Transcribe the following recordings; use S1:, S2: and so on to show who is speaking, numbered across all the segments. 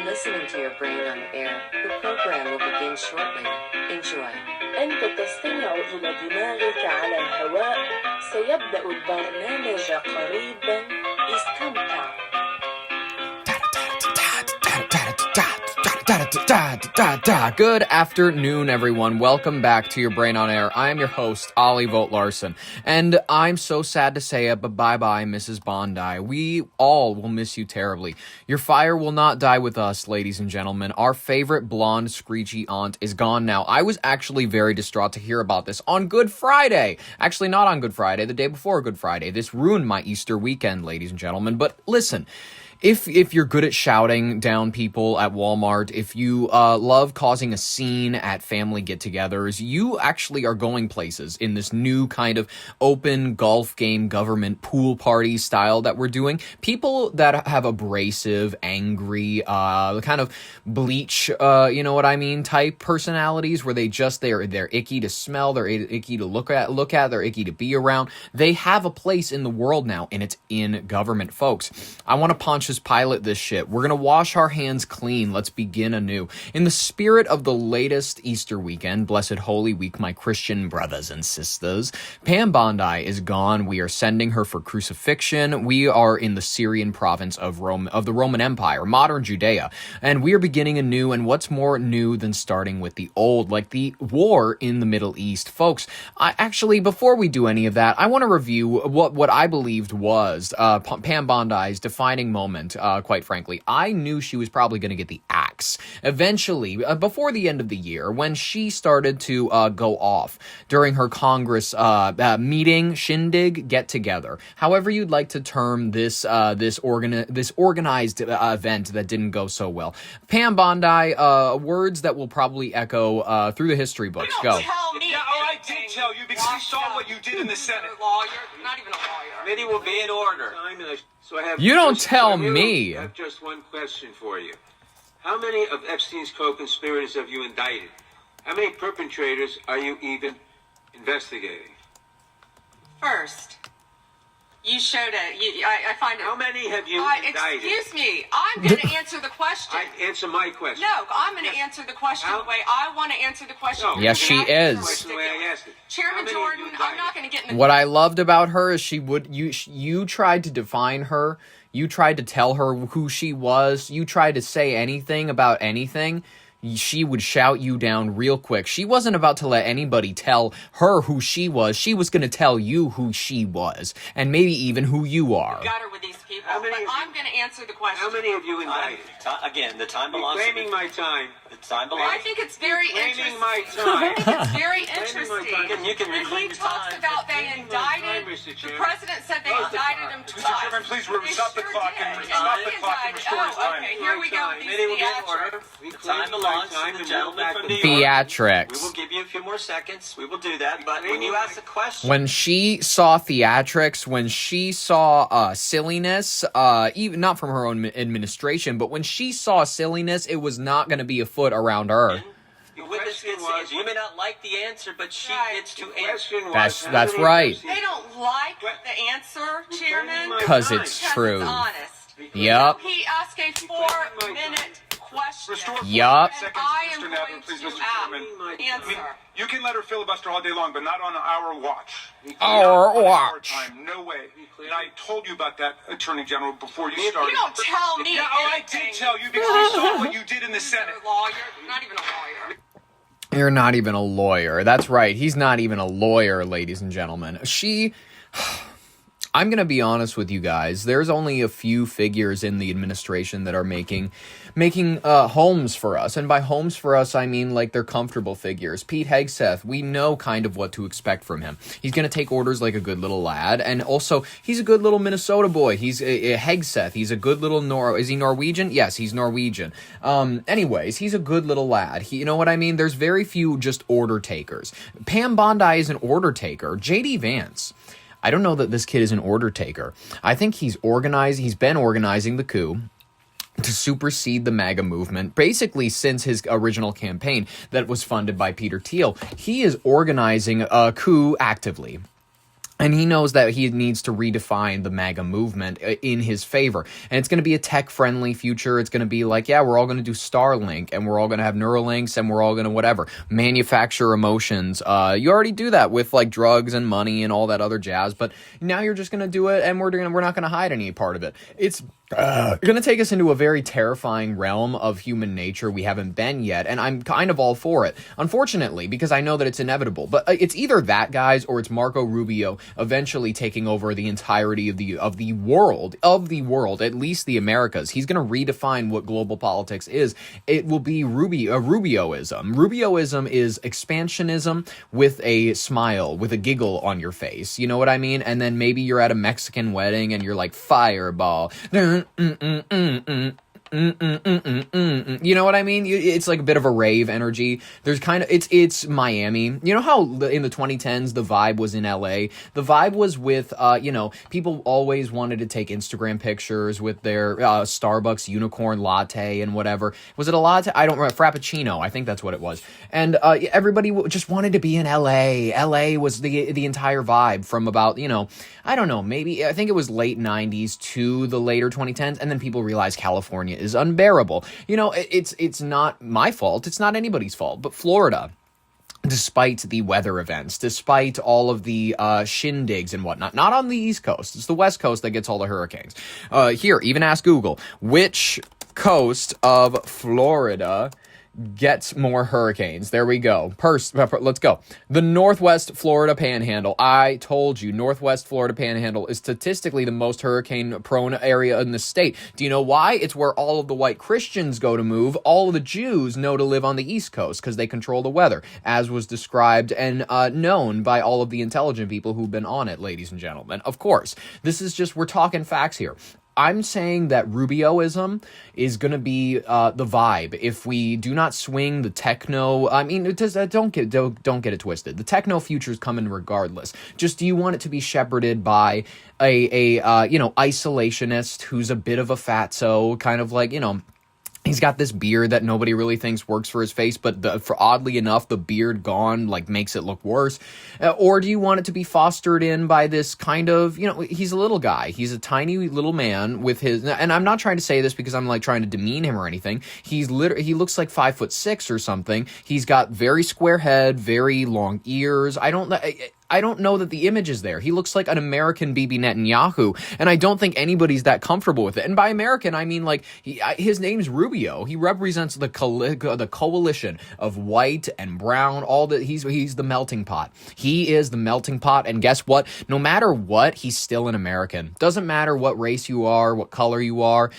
S1: listening to your brain on air. The program will begin shortly. Enjoy.
S2: أنت تستمع إلى دماغك على الهواء. سيبدأ البرنامج قريبا. استمتع.
S3: Good afternoon, everyone. Welcome back to Your Brain on Air. I am your host, Ollie Vogt Larson, and I'm so sad to say it, but bye-bye, Mrs. Bondi. We all will miss you terribly. Your fire will not die with us, ladies and gentlemen. Our favorite blonde, screechy aunt is gone now. I was actually very distraught to hear about this on Good Friday. Actually, not on Good Friday, the day before Good Friday. This ruined my Easter weekend, ladies and gentlemen. But listen, If you're good at shouting down people at Walmart, if you love causing a scene at family get-togethers, you actually are going places in this new kind of open golf game government pool party style that we're doing. People that have abrasive, angry, kind of bleach, you know what I mean, type personalities where they're icky to smell, they're icky to look at, they're icky to be around. They have a place in the world now, and it's in government, folks. I want to punch just pilot this shit. We're gonna wash our hands clean. Let's begin anew. In the spirit of the latest Easter weekend, Blessed Holy Week, my Christian brothers and sisters, Pam Bondi is gone. We are sending her for crucifixion. We are in the Syrian province of the Roman Empire, modern Judea, and we are beginning anew. And what's more new than starting with the old, like the war in the Middle East, folks? Before we do any of that, I want to review what I believed was Pam Bondi's defining moment. Quite frankly, I knew she was probably going to get the axe eventually, before the end of the year, when she started to go off during her Congress meeting, shindig, get-together, however you'd like to term this organized event that didn't go so well. Pam Bondi, words that will probably echo through the history books. Go.
S4: Tell me. Yeah, I did tell you because you saw what you did in the Senate.
S5: Lawyer, not even a lawyer.
S4: Committee will be in order.
S3: You don't tell me.
S6: I have just one question for you. How many of Epstein's co-conspirators have you indicted? How many perpetrators are you even investigating?
S5: First, you showed it. I find it.
S6: How many have you indicted?
S5: Excuse me. I'm going to answer the question.
S6: Answer my question.
S5: No, I'm going to answer the question the way I want to answer the question.
S6: No.
S3: Yes, she is.
S6: That's the way I asked it.
S5: Chairman Jordan, I'm not going to get in the...
S3: What I loved about her is you tried to define her. You tried to tell her who she was. You tried to say anything about anything. She would shout you down real quick. She wasn't about to let anybody tell her who she was. She was going to tell you who she was, and maybe even who you are.
S5: Got her with these people, but I'm going to answer the question.
S6: How many have you indicted?
S4: Again, the time belongs
S6: to me. My time.
S4: The time belongs.
S5: I think it's very interesting.
S6: My time.
S5: I think it's very interesting.
S4: You can
S5: when he talks about they indicted, the president said they indicted him twice.
S4: Mr. Chairman, please stop the clock and restore his time.
S5: Okay, here we go.
S4: The time belongs to the gentleman from New York.
S3: Theatrics.
S4: We will give you a few more seconds. We will do that. But when you ask the question,
S3: when she saw theatrics, when she saw silliness, even not from her own administration, but when she saw silliness, it was not going to be a foot around her.
S4: You may not like the answer, but she gets to answer.
S3: That's right.
S5: They don't like the answer, Chairman,
S3: because it's true.
S5: It's honest.
S3: Yep.
S5: He asked a 4-minute question.
S3: Yup.
S5: And I am going to answer.
S4: You can let her filibuster all day long, but not on our watch.
S3: Our watch.
S4: Time. No way. And I told you about that, Attorney General, before you started.
S5: You don't tell me.
S4: Yeah, I did tell you because you saw what you did in the Senate.
S5: You're a lawyer. Not even a lawyer.
S3: You're not even a lawyer. That's right. He's not even a lawyer, ladies and gentlemen. I'm going to be honest with you guys. There's only a few figures in the administration that are making homes for us. And by homes for us, I mean like they're comfortable figures. Pete Hegseth, we know kind of what to expect from him. He's going to take orders like a good little lad. And also, he's a good little Minnesota boy. He's Hegseth. He's a good little is he Norwegian? Yes, he's Norwegian. Anyways, he's a good little lad. You know what I mean? There's very few just order takers. Pam Bondi is an order taker. J.D. Vance, I don't know that this kid is an order taker. I think he's been organizing the coup to supersede the MAGA movement, basically since his original campaign that was funded by Peter Thiel. He is organizing a coup actively. And he knows that he needs to redefine the MAGA movement in his favor. And it's going to be a tech-friendly future. It's going to be like, yeah, we're all going to do Starlink, and we're all going to have Neuralinks, and we're all going to whatever, manufacture emotions. You already do that with like drugs and money and all that other jazz, but now you're just going to do it, and we're not going to hide any part of it. It's going to take us into a very terrifying realm of human nature we haven't been yet, and I'm kind of all for it, unfortunately, because I know that it's inevitable. But it's either that, guys, or it's Marco Rubio eventually taking over the entirety of the world, at least the Americas. He's going to redefine what global politics is. It will be Rubioism. Rubioism is expansionism with a smile, with a giggle on your face. You know what I mean? And then maybe you're at a Mexican wedding and you're like, fireball. You know what I mean? It's like a bit of a rave energy. There's kind of, it's Miami. You know how in the 2010s the vibe was in LA? The vibe was with, people always wanted to take Instagram pictures with their Starbucks unicorn latte and whatever. Was it a latte? I don't remember. Frappuccino. I think that's what it was. And everybody just wanted to be in LA. LA was the entire vibe from about, I don't know, maybe, I think it was late 90s to the later 2010s. And then people realized California is unbearable. It's not my fault. It's not anybody's fault. But Florida, despite the weather events, despite all of the shindigs and whatnot, not on the East Coast. It's the West Coast that gets all the hurricanes. Here, even ask Google, which coast of Florida gets more hurricanes? There we go. Let's go. The Northwest Florida Panhandle. I told you, Northwest Florida Panhandle is statistically the most hurricane-prone area in the state. Do you know why? It's where all of the white Christians go to move. All of the Jews know to live on the East Coast because they control the weather, as was described and known by all of the intelligent people who've been on it, ladies and gentlemen. Of course, we're talking facts here. I'm saying that Rubioism is going to be the vibe if we do not swing the techno. I mean, don't get it twisted. The techno future is coming regardless. Just do you want it to be shepherded by a isolationist who's a bit of a fatso, kind of like, he's got this beard that nobody really thinks works for his face, but oddly enough, the beard gone makes it look worse. Or do you want it to be fostered in by this kind of, he's a little guy. He's a tiny little man with his, and I'm not trying to say this because I'm trying to demean him or anything. He looks like 5'6" or something. He's got very square head, very long ears. I don't know that the image is there. He looks like an American Bibi Netanyahu, and I don't think anybody's that comfortable with it. And by American, I mean his name's Rubio. He represents the coalition of white and brown. He's the melting pot. He is the melting pot, and guess what? No matter what, he's still an American. Doesn't matter what race you are, what color you are.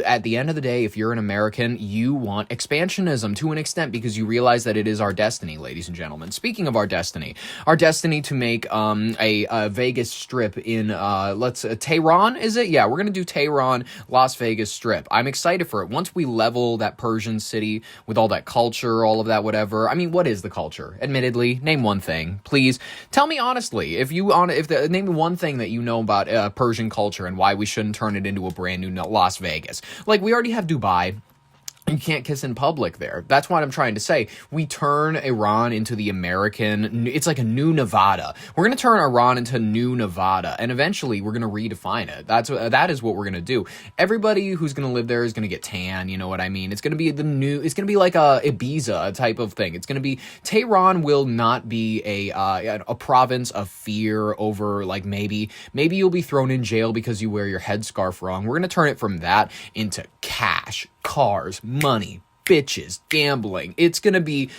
S3: At the end of the day, if you're an American, you want expansionism to an extent because you realize that it is our destiny, ladies and gentlemen. Speaking of our destiny to make a Vegas strip in Tehran, is it? Yeah, we're gonna do Tehran, Las Vegas strip. I'm excited for it. Once we level that Persian city with all that culture, all of that whatever. I mean, what is the culture? Admittedly, name one thing, please. Tell me honestly, name one thing that you know about Persian culture and why we shouldn't turn it into a brand new Las Vegas. We already have Dubai. You can't kiss in public there. That's what I'm trying to say. We turn Iran into the American. It's like a new Nevada. We're going to turn Iran into new Nevada, and eventually we're going to redefine it. That is what we're going to do. Everybody who's going to live there is going to get tan. You know what I mean? It's going to be it's going to be like a Ibiza type of thing. It's going to be, Tehran will not be a province of fear over maybe you'll be thrown in jail because you wear your headscarf wrong. We're going to turn it from that into cash, cars, money, bitches, gambling. It's gonna be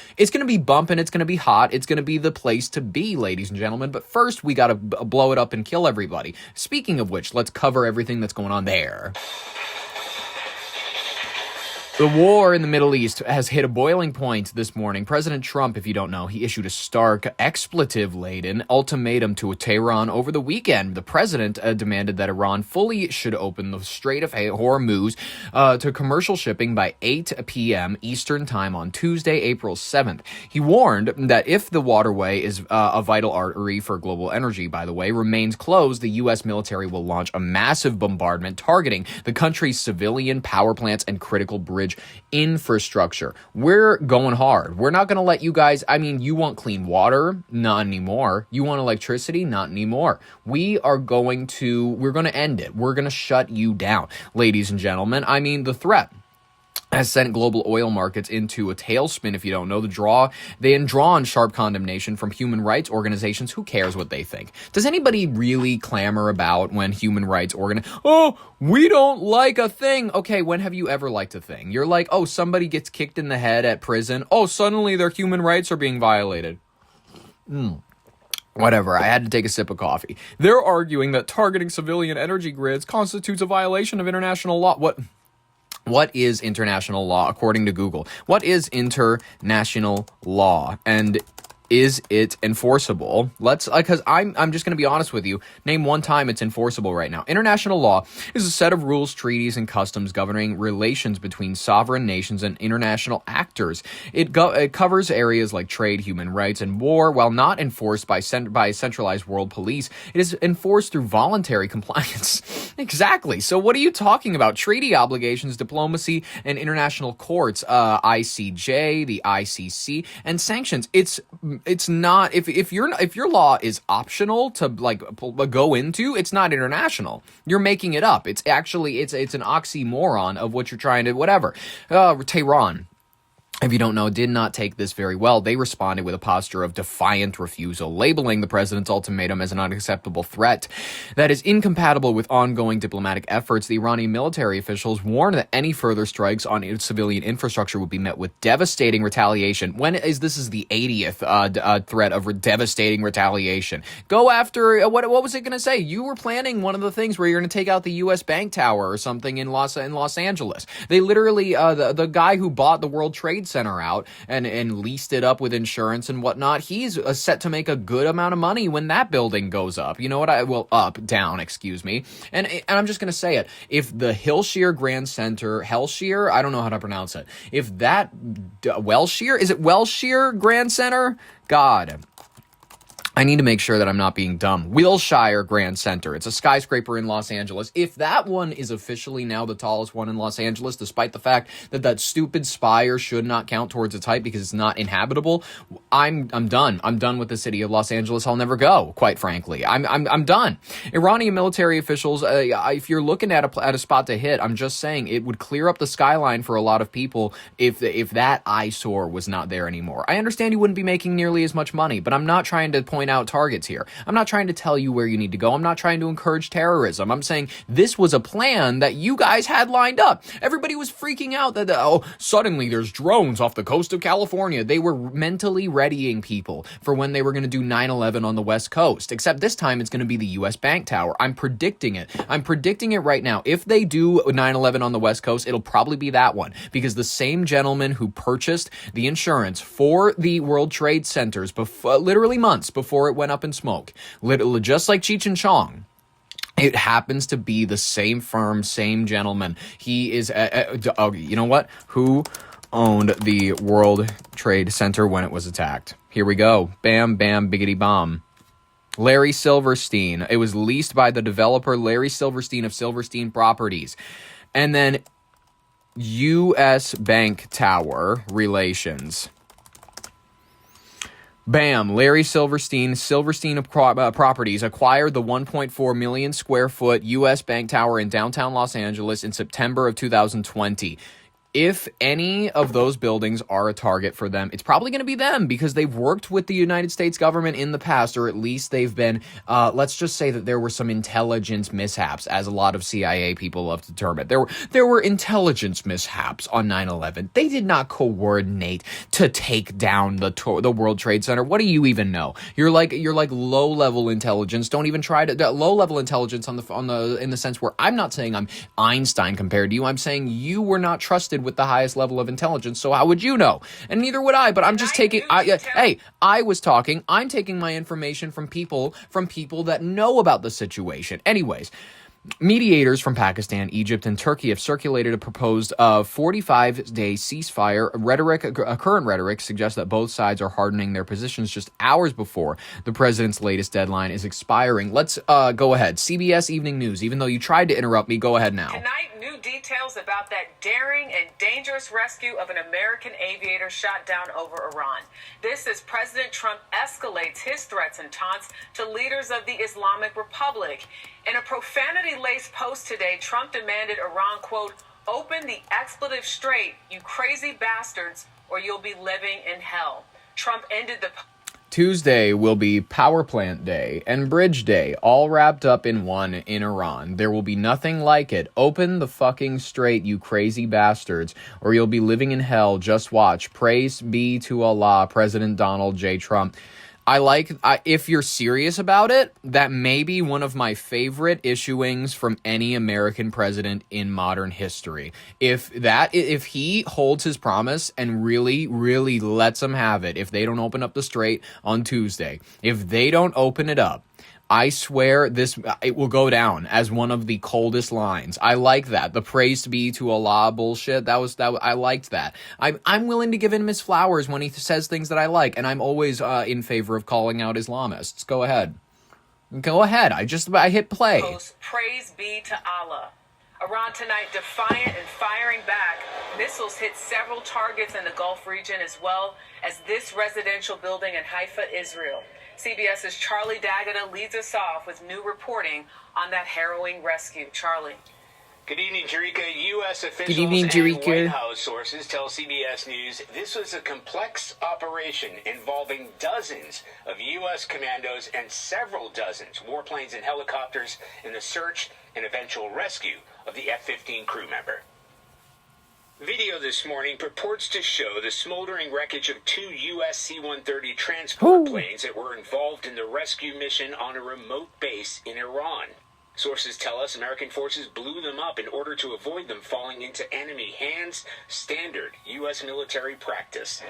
S3: bumping. It's gonna be hot. It's gonna be the place to be, ladies and gentlemen. But first, we gotta blow it up and kill everybody. Speaking of which, let's cover everything that's going on there. The war in the Middle East has hit a boiling point this morning. President Trump, if you don't know, he issued a stark, expletive-laden ultimatum to Tehran over the weekend. The president demanded that Iran fully should open the Strait of Hormuz to commercial shipping by 8 p.m. Eastern Time on Tuesday, April 7th. He warned that if the waterway is a vital artery for global energy, by the way, remains closed, the U.S. military will launch a massive bombardment targeting the country's civilian power plants and critical bridges storage infrastructure. We're going hard. We're not going to let you guys, I mean, you want clean water? Not anymore. You want electricity? Not anymore. We're going to end it. We're going to shut you down, ladies and gentlemen. I mean, the threat has sent global oil markets into a tailspin. If you don't know, they draw on sharp condemnation from human rights organizations. Who cares what they think? Does anybody really clamor about when human rights we don't like a thing? Okay, when have you ever liked a thing? You're like, oh, somebody gets kicked in the head at prison. Oh, suddenly their human rights are being violated. Whatever, I had to take a sip of coffee. They're arguing that targeting civilian energy grids constitutes a violation of international law. What is international law, according to Google? What is international law? And is it enforceable? Because I'm just going to be honest with you. Name one time it's enforceable right now. International law is a set of rules, treaties, and customs governing relations between sovereign nations and international actors. It covers areas like trade, human rights, and war. While not enforced by a centralized world police, it is enforced through voluntary compliance. Exactly. So what are you talking about? Treaty obligations, diplomacy, and international courts, ICJ, the ICC, and sanctions. It's not, if your law is optional to go into, it's not international. You're making it up. It's actually it's an oxymoron of what you're trying to whatever. Tehran, if you don't know, did not take this very well. They responded with a posture of defiant refusal, labeling the president's ultimatum as an unacceptable threat that is incompatible with ongoing diplomatic efforts. The Iranian military officials warned that any further strikes on civilian infrastructure would be met with devastating retaliation. This is the 80th threat of devastating retaliation. Go after, what was it going to say? You were planning one of the things where you're going to take out the U.S. Bank Tower or something in Los Angeles. They literally, the guy who bought the World Trade Center out and leased it up with insurance and whatnot, he's set to make a good amount of money when that building goes up. You know what? Down, excuse me. And I'm just going to say it. If the Hillshire Grand Center, Hellshire, I don't know how to pronounce it. If that, Welshire, is it Welshire Grand Center? God, I need to make sure that I'm not being dumb. Wilshire Grand Center. It's a skyscraper in Los Angeles. If that one is officially now the tallest one in Los Angeles, despite the fact that stupid spire should not count towards its height because it's not inhabitable, I'm done. I'm done with the city of Los Angeles. I'll never go, quite frankly. I'm done. Iranian military officials, if you're looking at a spot to hit, I'm just saying it would clear up the skyline for a lot of people if that eyesore was not there anymore. I understand you wouldn't be making nearly as much money, but I'm not trying to point out targets here. I'm not trying to tell you where you need to go. I'm not trying to encourage terrorism. I'm saying this was a plan that you guys had lined up. Everybody was freaking out that, suddenly there's drones off the coast of California. They were mentally readying people for when they were going to do 9/11 on the West Coast, except this time it's going to be the U.S. Bank Tower. I'm predicting it. I'm predicting it right now. If they do 9/11 on the West Coast, it'll probably be that one, because the same gentleman who purchased the insurance for the World Trade Centers literally months before it went up in smoke, literally just like Cheech and Chong, it happens to be the same firm, same gentleman. He is, you know what? Who owned the World Trade Center when it was attacked? Here we go. Bam, bam, biggity bomb. Larry Silverstein. It was leased by the developer Larry Silverstein of Silverstein Properties. And then U.S. Bank Tower relations. Bam, Larry Silverstein Properties acquired the 1.4 million square foot U.S. Bank Tower in downtown Los Angeles in September of 2020. If any of those buildings are a target for them, it's probably going to be them, because they've worked with the United States government in the past, or at least they've been, let's just say that there were some intelligence mishaps, as a lot of CIA people love to term it. There were intelligence mishaps on 9/11. They did not coordinate to take down the World Trade Center. What do you even know? You're like low-level intelligence. Don't even try to low-level intelligence in the sense where I'm not saying I'm Einstein compared to you. I'm saying you were not trusted with the highest level of intelligence, so how would you know? And neither would I, but I'm just taking, I'm taking my information from people that know about the situation. Anyways, mediators from Pakistan, Egypt, and Turkey have circulated a proposed 45-day ceasefire. Current rhetoric suggests that both sides are hardening their positions just hours before the president's latest deadline is expiring. Let's go ahead. CBS Evening News. Even though you tried to interrupt me, go ahead now.
S5: Tonight, new details
S2: details about that daring and dangerous rescue of an American aviator shot down over Iran. This as President Trump escalates his threats and taunts to leaders of the Islamic Republic. In a profanity-laced post today, Trump demanded Iran, quote, "Open the expletive strait, you crazy bastards, or you'll be living in hell." Trump ended the
S3: Tuesday will be Power Plant Day and Bridge Day, all wrapped up in one in Iran. There will be nothing like it. Open the fucking strait, you crazy bastards, or you'll be living in hell. Just watch. Praise be to Allah, President Donald J. Trump. If you're serious about it, that may be one of my favorite issuings from any American president in modern history. If he holds his promise and really, really lets them have it, if they don't open up the strait on Tuesday, if they don't open it up, I swear it will go down as one of the coldest lines. I like that. The praise be to Allah bullshit. I liked that. I'm willing to give him his flowers when he says things that I like, and I'm always in favor of calling out Islamists. Go ahead. I hit play.
S2: Praise be to Allah. Iran tonight defiant and firing back. Missiles hit several targets in the Gulf region as well as this residential building in Haifa, Israel. CBS's Charlie D'Agata leads us off with new reporting on that harrowing rescue. Charlie.
S7: Good evening, Jerika. U.S. officials
S3: Good evening, Jerika.
S7: and White House sources tell CBS News this was a complex operation involving dozens of U.S. commandos and several dozens warplanes and helicopters in the search and eventual rescue of the F-15 crew member. Video this morning purports to show the smoldering wreckage of two U.S. C-130 transport planes that were involved in the rescue mission on a remote base in Iran. Sources tell us American forces blew them up in order to avoid them falling into enemy hands, standard U.S. military practice.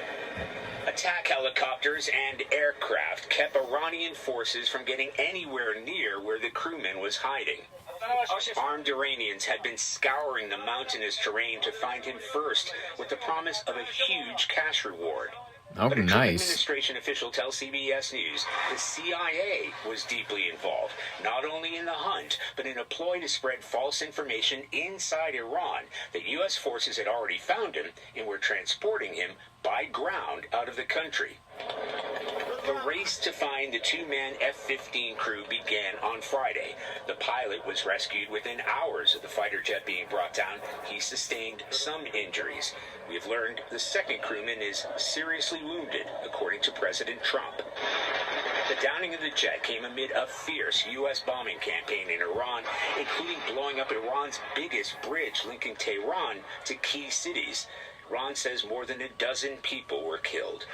S7: Attack helicopters and aircraft kept Iranian forces from getting anywhere near where the crewman was hiding. Armed Iranians had been scouring the mountainous terrain to find him first, with the promise of a huge cash reward.
S3: Oh,
S7: But a Trump
S3: nice.
S7: administration official tells CBS News the CIA was deeply involved, not only in the hunt, but in a ploy to spread false information inside Iran that U.S. forces had already found him and were transporting him by ground out of the country. The race to find the two-man F-15 crew began on Friday. The pilot was rescued within hours of the fighter jet being brought down. He sustained some injuries. We have learned the second crewman is seriously wounded, according to President Trump. The downing of the jet came amid a fierce U.S. bombing campaign in Iran, including blowing up Iran's biggest bridge linking Tehran to key cities. Iran says more than a dozen people were killed.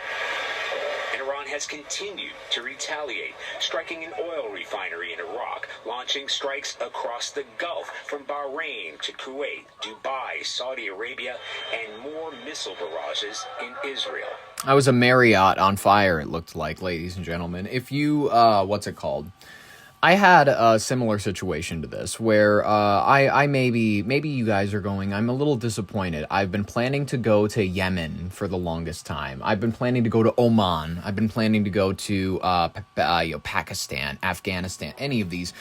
S7: And Iran has continued to retaliate, striking an oil refinery in Iraq, launching strikes across the Gulf from Bahrain to Kuwait, Dubai, Saudi Arabia, and more missile barrages in Israel.
S3: I was a Marriott on fire, it looked like, ladies and gentlemen. If you, what's it called? I had a similar situation to this where I maybe you guys are going, I'm a little disappointed. I've been planning to go to Yemen for the longest time. I've been planning to go to Oman. I've been planning to go to Pakistan, Afghanistan, any of these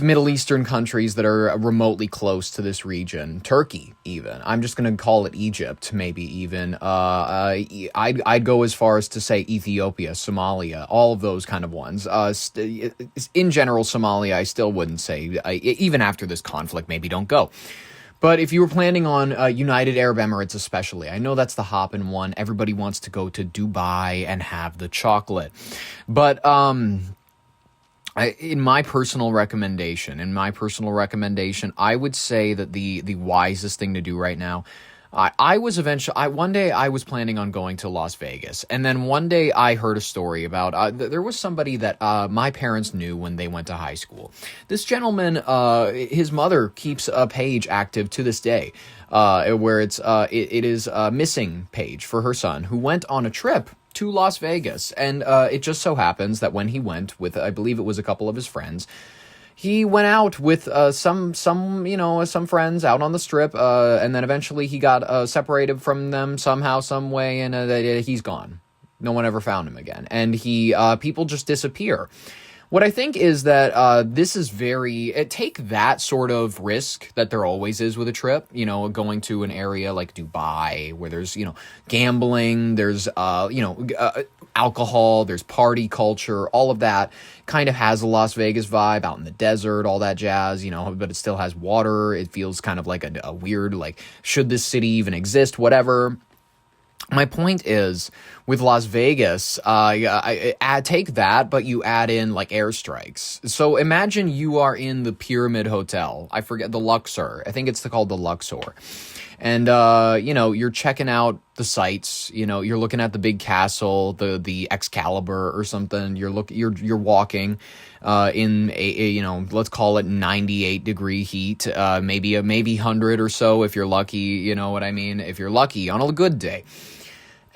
S3: Middle Eastern countries that are remotely close to this region. Turkey, even. I'm just going to call it Egypt, maybe even. I'd go as far as to say Ethiopia, Somalia, all of those kind of ones. In general, Somalia, I still wouldn't say, even after this conflict, maybe don't go. But if you were planning on United Arab Emirates especially, I know that's the hoppin' one. Everybody wants to go to Dubai and have the chocolate. But, in my personal recommendation, I would say that the wisest thing to do right now, one day I was planning on going to Las Vegas, and then one day I heard a story about, there was somebody that my parents knew when they went to high school. This gentleman, his mother keeps a page active to this day, where it is a missing page for her son, who went on a trip to Las Vegas. And it just so happens that when he went with, I believe it was a couple of his friends, he went out with some friends out on the strip, and then eventually he got separated from them somehow, some way, and he's gone. No one ever found him again. And people just disappear. What I think is that this is take that sort of risk that there always is with a trip, going to an area like Dubai where there's, gambling, there's, alcohol, there's party culture, all of that kind of has a Las Vegas vibe out in the desert, all that jazz, but it still has water. It feels kind of like a weird, like, should this city even exist, whatever. My point is, with Las Vegas, take that, but you add in, like, airstrikes. So imagine you are in the Pyramid Hotel. I forget, the Luxor. I think it's called the Luxor. And, you're checking out the sights. You're looking at the big castle, the Excalibur or something. You're walking in a let's call it 98-degree heat, maybe 100 or so if you're lucky. You know what I mean? If you're lucky on a good day.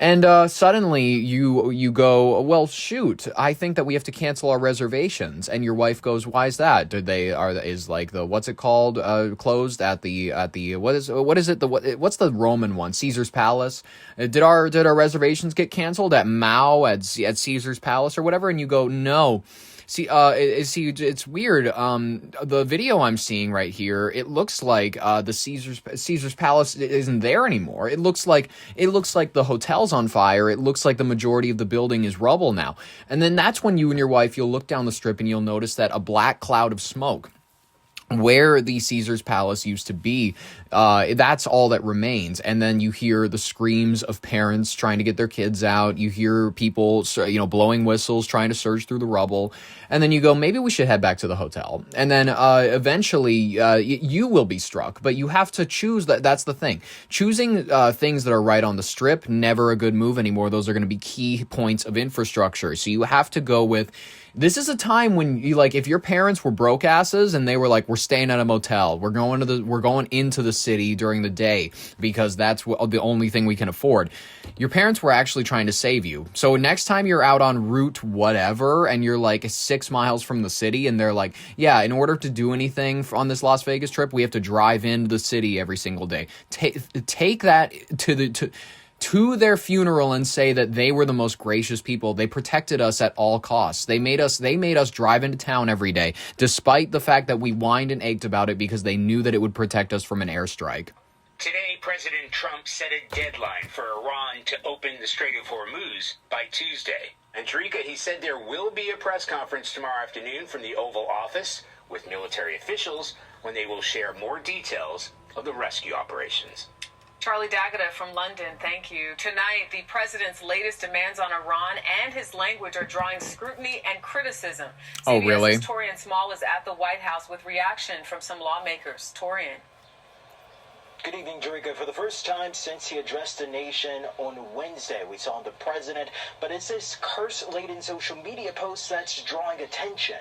S3: And suddenly you go, well, shoot, I think that we have to cancel our reservations. And your wife goes, why is that? Is like the, what's it called, closed at the what's the Roman one? Caesar's Palace? Did our reservations get canceled at Mao at Caesar's Palace or whatever? And you go, no. See, it's weird. The video I'm seeing right here, it looks like the Caesar's Palace isn't there anymore. It looks like the hotel's on fire. It looks like the majority of the building is rubble now. And then that's when you and your wife, you'll look down the strip and you'll notice that a black cloud of smoke where the Caesar's Palace used to be, that's all that remains. And then you hear the screams of parents trying to get their kids out. You hear people, blowing whistles, trying to surge through the rubble. And then you go, maybe we should head back to the hotel. And then eventually you will be struck. But you have to choose. That's the thing. Choosing things that are right on the strip, never a good move anymore. Those are going to be key points of infrastructure. So you have to go with... This is a time when you, like, if your parents were broke asses and they were like, we're staying at a motel, we're going into the city during the day because that's the only thing we can afford. Your parents were actually trying to save you. So next time you're out on route whatever and you're like 6 miles from the city and they're like, yeah, in order to do anything on this Las Vegas trip, we have to drive into the city every single day. Take that to their funeral and say that they were the most gracious people. They protected us at all costs. They made us drive into town every day, despite the fact that we whined and ached about it because they knew that it would protect us from an airstrike.
S7: Today, President Trump set a deadline for Iran to open the Strait of Hormuz by Tuesday. And Tarika, he said there will be a press conference tomorrow afternoon from the Oval Office with military officials when they will share more details of the rescue operations.
S2: Charlie D'Agata from London, thank you. Tonight, the president's latest demands on Iran and his language are drawing scrutiny and criticism.
S3: Oh, really?
S2: CBS's Torian Small is at the White House with reaction from some lawmakers. Torian.
S8: Good evening, Jerika. For the first time since he addressed the nation on Wednesday, we saw the president, but it's this curse-laden social media post that's drawing attention.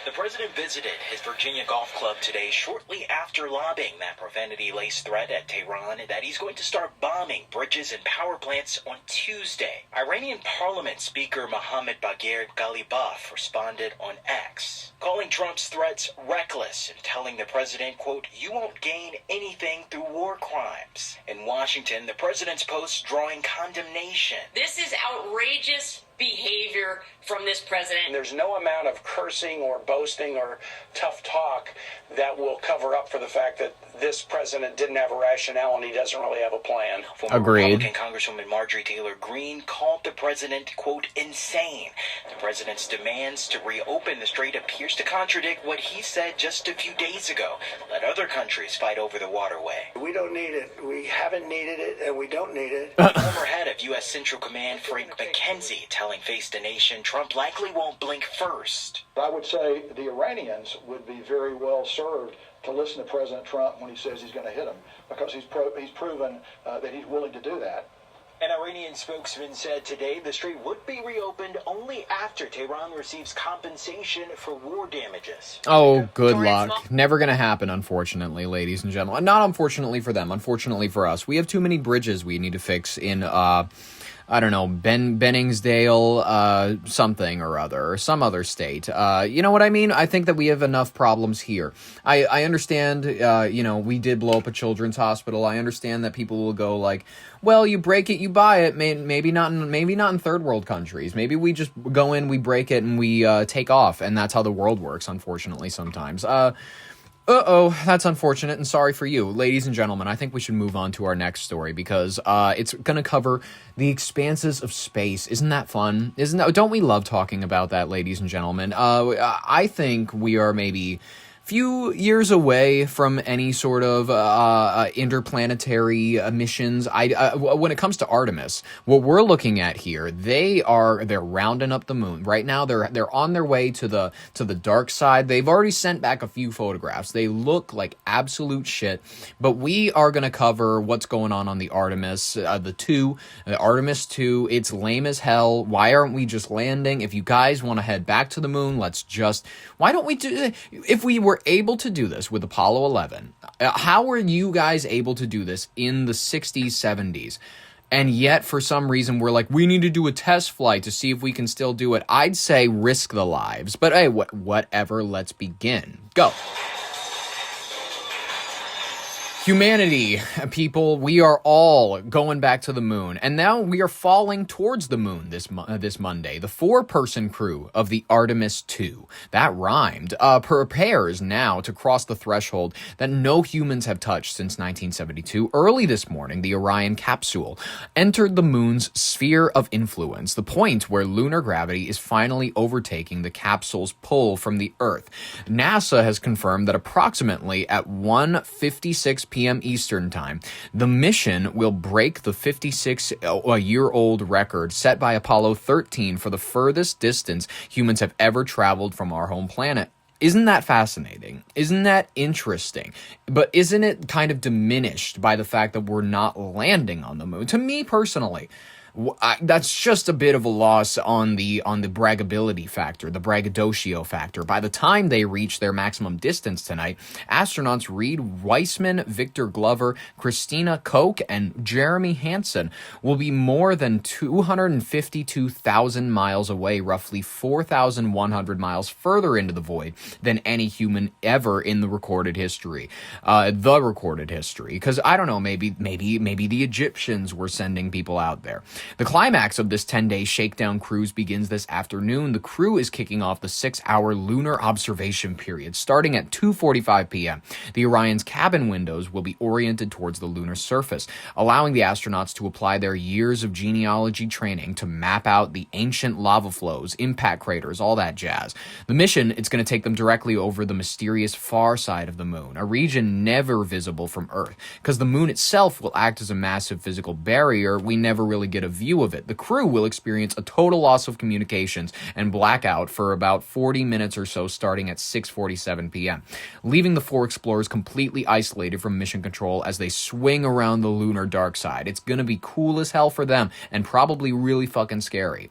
S8: The president visited his Virginia golf club today shortly after lobbying that profanity-laced threat at Tehran that he's going to start bombing bridges and power plants on Tuesday. Iranian Parliament Speaker Mohammad Bagher Ghalibaf responded on X, calling Trump's threats reckless and telling the president, quote, "You won't gain anything through war crimes." In Washington, the president's post drawing condemnation.
S9: This is outrageous behavior from this president.
S10: There's no amount of cursing or boasting or tough talk that will cover up for the fact that this president didn't have a rationale and he doesn't really have a plan.
S8: Former
S3: Agreed.
S8: Republican Congresswoman Marjorie Taylor Greene called the president, quote, insane. The president's demands to reopen the strait appears to contradict what he said just a few days ago. Let other countries fight over the waterway.
S10: We don't need it. We haven't needed it, and we don't need it.
S8: Former head of U.S. Central Command Frank McKenzie telling Face the Nation Trump likely won't blink first.
S11: I would say the Iranians would be very well served to listen to President Trump when he says he's going to hit them, because he's proven that he's willing to do that.
S8: An Iranian spokesman said today the strait would be reopened only after Tehran receives compensation for war damages.
S3: Oh, good luck. Never going to happen, unfortunately, ladies and gentlemen. Not unfortunately for them, unfortunately for us. We have too many bridges we need to fix in I don't know, Benningsdale, something or other, or some other state. You know what I mean? I think that we have enough problems here. I understand, we did blow up a children's hospital. I understand that people will go like, well, you break it, you buy it. Maybe not in third world countries. Maybe we just go in, we break it, and we take off, and that's how the world works, unfortunately, sometimes. That's unfortunate, and sorry for you. Ladies and gentlemen, I think we should move on to our next story, because it's going to cover the expanses of space. Isn't that fun? Don't we love talking about that, ladies and gentlemen? I think we are maybe few years away from any sort of interplanetary missions. When it comes to Artemis, what we're looking at here, they're rounding up the moon right now. They're on their way to the dark side. They've already sent back a few photographs. They look like absolute shit. But we are going to cover what's going on the Artemis, the Artemis 2. It's lame as hell. Why aren't we just landing? If you guys want to head back to the moon, why don't we do? If we were able to do this with Apollo 11, how were you guys able to do this in the 60s, 70s? And yet, for some reason, we're like, we need to do a test flight to see if we can still do it. I'd say risk the lives. But hey, whatever, let's begin. Go. Humanity, people, we are all going back to the moon, and now we are falling towards the moon this Monday. The 4-person crew of the Artemis 2, that rhymed, prepares now to cross the threshold that no humans have touched since 1972. Early this morning, the Orion capsule entered the moon's sphere of influence, the point where lunar gravity is finally overtaking the capsule's pull from the Earth. NASA has confirmed that approximately at 1:56 p.m. Eastern Time, the mission will break the 56-year-old record set by Apollo 13 for the furthest distance humans have ever traveled from our home planet. Isn't that fascinating? Isn't that interesting? But isn't it kind of diminished by the fact that we're not landing on the moon? To me personally, that's just a bit of a loss on the braggability factor, the braggadocio factor. By the time they reach their maximum distance tonight, astronauts Reed Weissman, Victor Glover, Christina Koch, and Jeremy Hansen will be more than 252,000 miles away, roughly 4,100 miles further into the void than any human ever in the recorded history. Because I don't know, maybe the Egyptians were sending people out there. The climax of this 10-day shakedown cruise begins this afternoon. The crew is kicking off the 6-hour lunar observation period. Starting at 2:45 p.m., the Orion's cabin windows will be oriented towards the lunar surface, allowing the astronauts to apply their years of genealogy training to map out the ancient lava flows, impact craters, all that jazz. The mission, it's going to take them directly over the mysterious far side of the moon, a region never visible from Earth. Because the moon itself will act as a massive physical barrier, we never really get a view of it. The crew will experience a total loss of communications and blackout for about 40 minutes or so, starting at 6:47 p.m., leaving the 4 explorers completely isolated from mission control as they swing around the lunar dark side. It's gonna be cool as hell for them, and probably really fucking scary.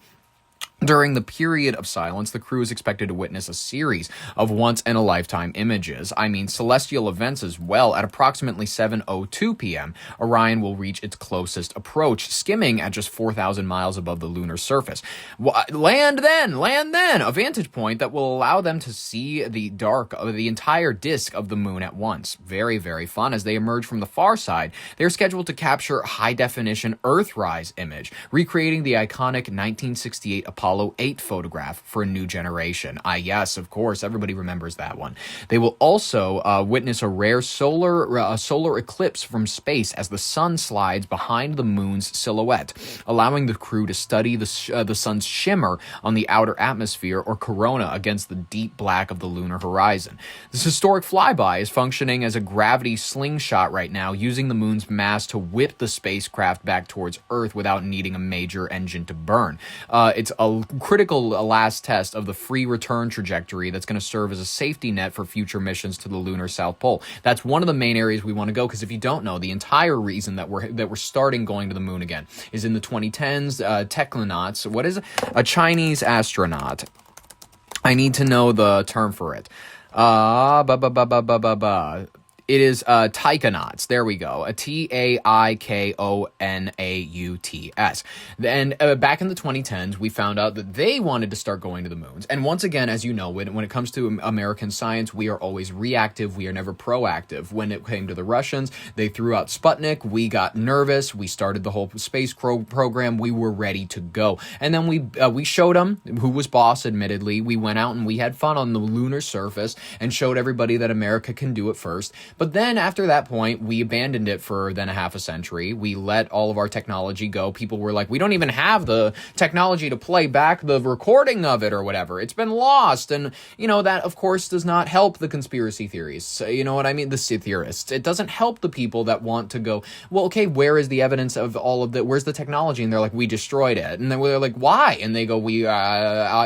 S3: During the period of silence, the crew is expected to witness a series of once-in-a-lifetime images. Celestial events as well. At approximately 7:02 p.m., Orion will reach its closest approach, skimming at just 4,000 miles above the lunar surface. Land then! A vantage point that will allow them to see the entire disk of the moon at once. Very, very fun. As they emerge from the far side, they're scheduled to capture high-definition Earthrise image, recreating the iconic 1968 Apollo 8 photograph for a new generation. Yes, of course, everybody remembers that one. They will also witness a rare solar eclipse from space as the sun slides behind the moon's silhouette, allowing the crew to study the sun's shimmer on the outer atmosphere, or corona, against the deep black of the lunar horizon. This historic flyby is functioning as a gravity slingshot right now, using the moon's mass to whip the spacecraft back towards Earth without needing a major engine to burn. It's a critical last test of the free return trajectory that's going to serve as a safety net for future missions to the lunar South Pole. That's one of the main areas we want to go, because if you don't know, the entire reason that we're starting going to the moon again is in the 2010s. Technonauts, what is it? A Chinese astronaut. I need to know the term for it. It is taikonauts. There we go. A Taikonauts. And back in the 2010s, we found out that they wanted to start going to the moons. And once again, as you know, when it comes to American science, we are always reactive. We are never proactive. When it came to the Russians, they threw out Sputnik. We got nervous. We started the whole space program. We were ready to go. And then we showed them who was boss, admittedly. We went out and we had fun on the lunar surface and showed everybody that America can do it first. But then after that point, we abandoned it for then a half a century. We let all of our technology go. People were like, we don't even have the technology to play back the recording of it or whatever. It's been lost. And, that, of course, does not help the conspiracy theories. So, you know what I mean? The theorists. It doesn't help the people that want to go, well, okay, where is the evidence of all of that? Where's the technology? And they're like, we destroyed it. And then we're like, why? And they go,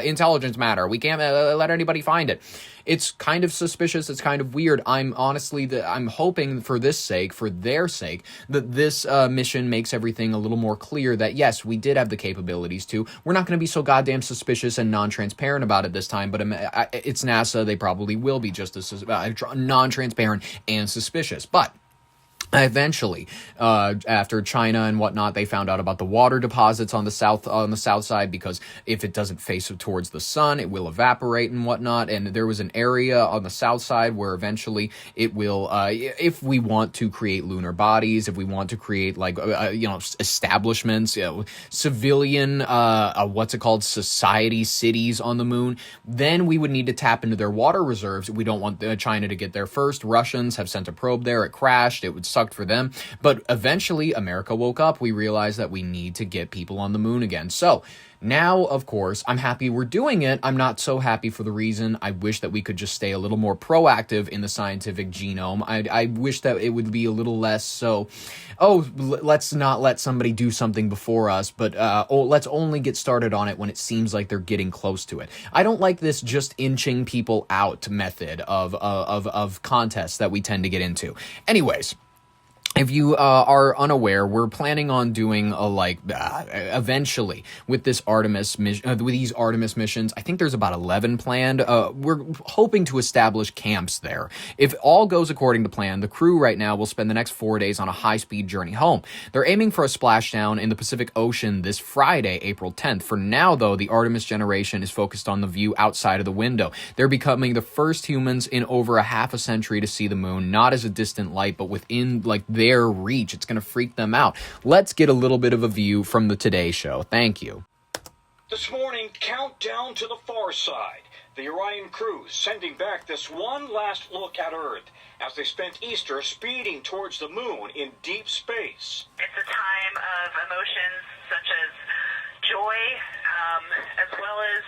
S3: intelligence matter. We can't let anybody find it. It's kind of suspicious. It's kind of weird. I'm hoping for their sake, that this mission makes everything a little more clear that, yes, we did have the capabilities to. We're not going to be so goddamn suspicious and non-transparent about it this time, but it's NASA. They probably will be just as non-transparent and suspicious. But eventually, after China and whatnot, they found out about the water deposits on the south side, because if it doesn't face towards the sun, it will evaporate and whatnot. And there was an area on the south side where eventually it will, if we want to create lunar bodies, if we want to create establishments, civilian, society cities on the moon, then we would need to tap into their water reserves. We don't want China to get there first. Russians have sent a probe there. It crashed. It would suck for them. But eventually, America woke up. We realized that we need to get people on the moon again. So now, of course, I'm happy we're doing it. I'm not so happy for the reason I wish that we could just stay a little more proactive in the scientific genome. I wish that it would be a little less so, let's not let somebody do something before us, but let's only get started on it when it seems like they're getting close to it. I don't like this just inching people out method of contests that we tend to get into. Anyways, if you are unaware, we're planning on doing eventually with this Artemis mission, with these Artemis missions. I think there's about 11 planned. We're hoping to establish camps there. If all goes according to plan, the crew right now will spend the next 4 days on a high-speed journey home. They're aiming for a splashdown in the Pacific Ocean this Friday, April 10th. For now, though, the Artemis generation is focused on the view outside of the window. They're becoming the first humans in over a half a century to see the moon, not as a distant light, but within their reach. It's going to freak them out. Let's get a little bit of a view from the Today Show. Thank you.
S12: This morning, countdown to the far side. The Orion crew sending back this one last look at Earth as they spent Easter speeding towards the moon in deep space.
S13: It's a time of emotions such as joy, as well as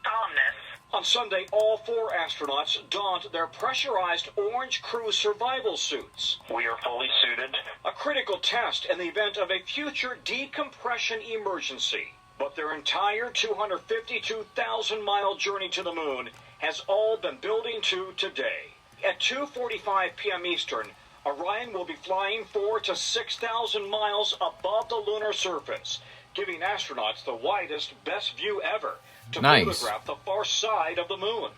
S13: solemnness.
S12: On Sunday, all 4 astronauts donned their pressurized orange crew survival suits.
S14: We are fully suited.
S12: A critical test in the event of a future decompression emergency. But their entire 252,000-mile journey to the moon has all been building to today. At 2:45 p.m. Eastern, Orion will be flying 4,000 to 6,000 miles above the lunar surface, giving astronauts the widest, best view ever to photograph the far side of the moon.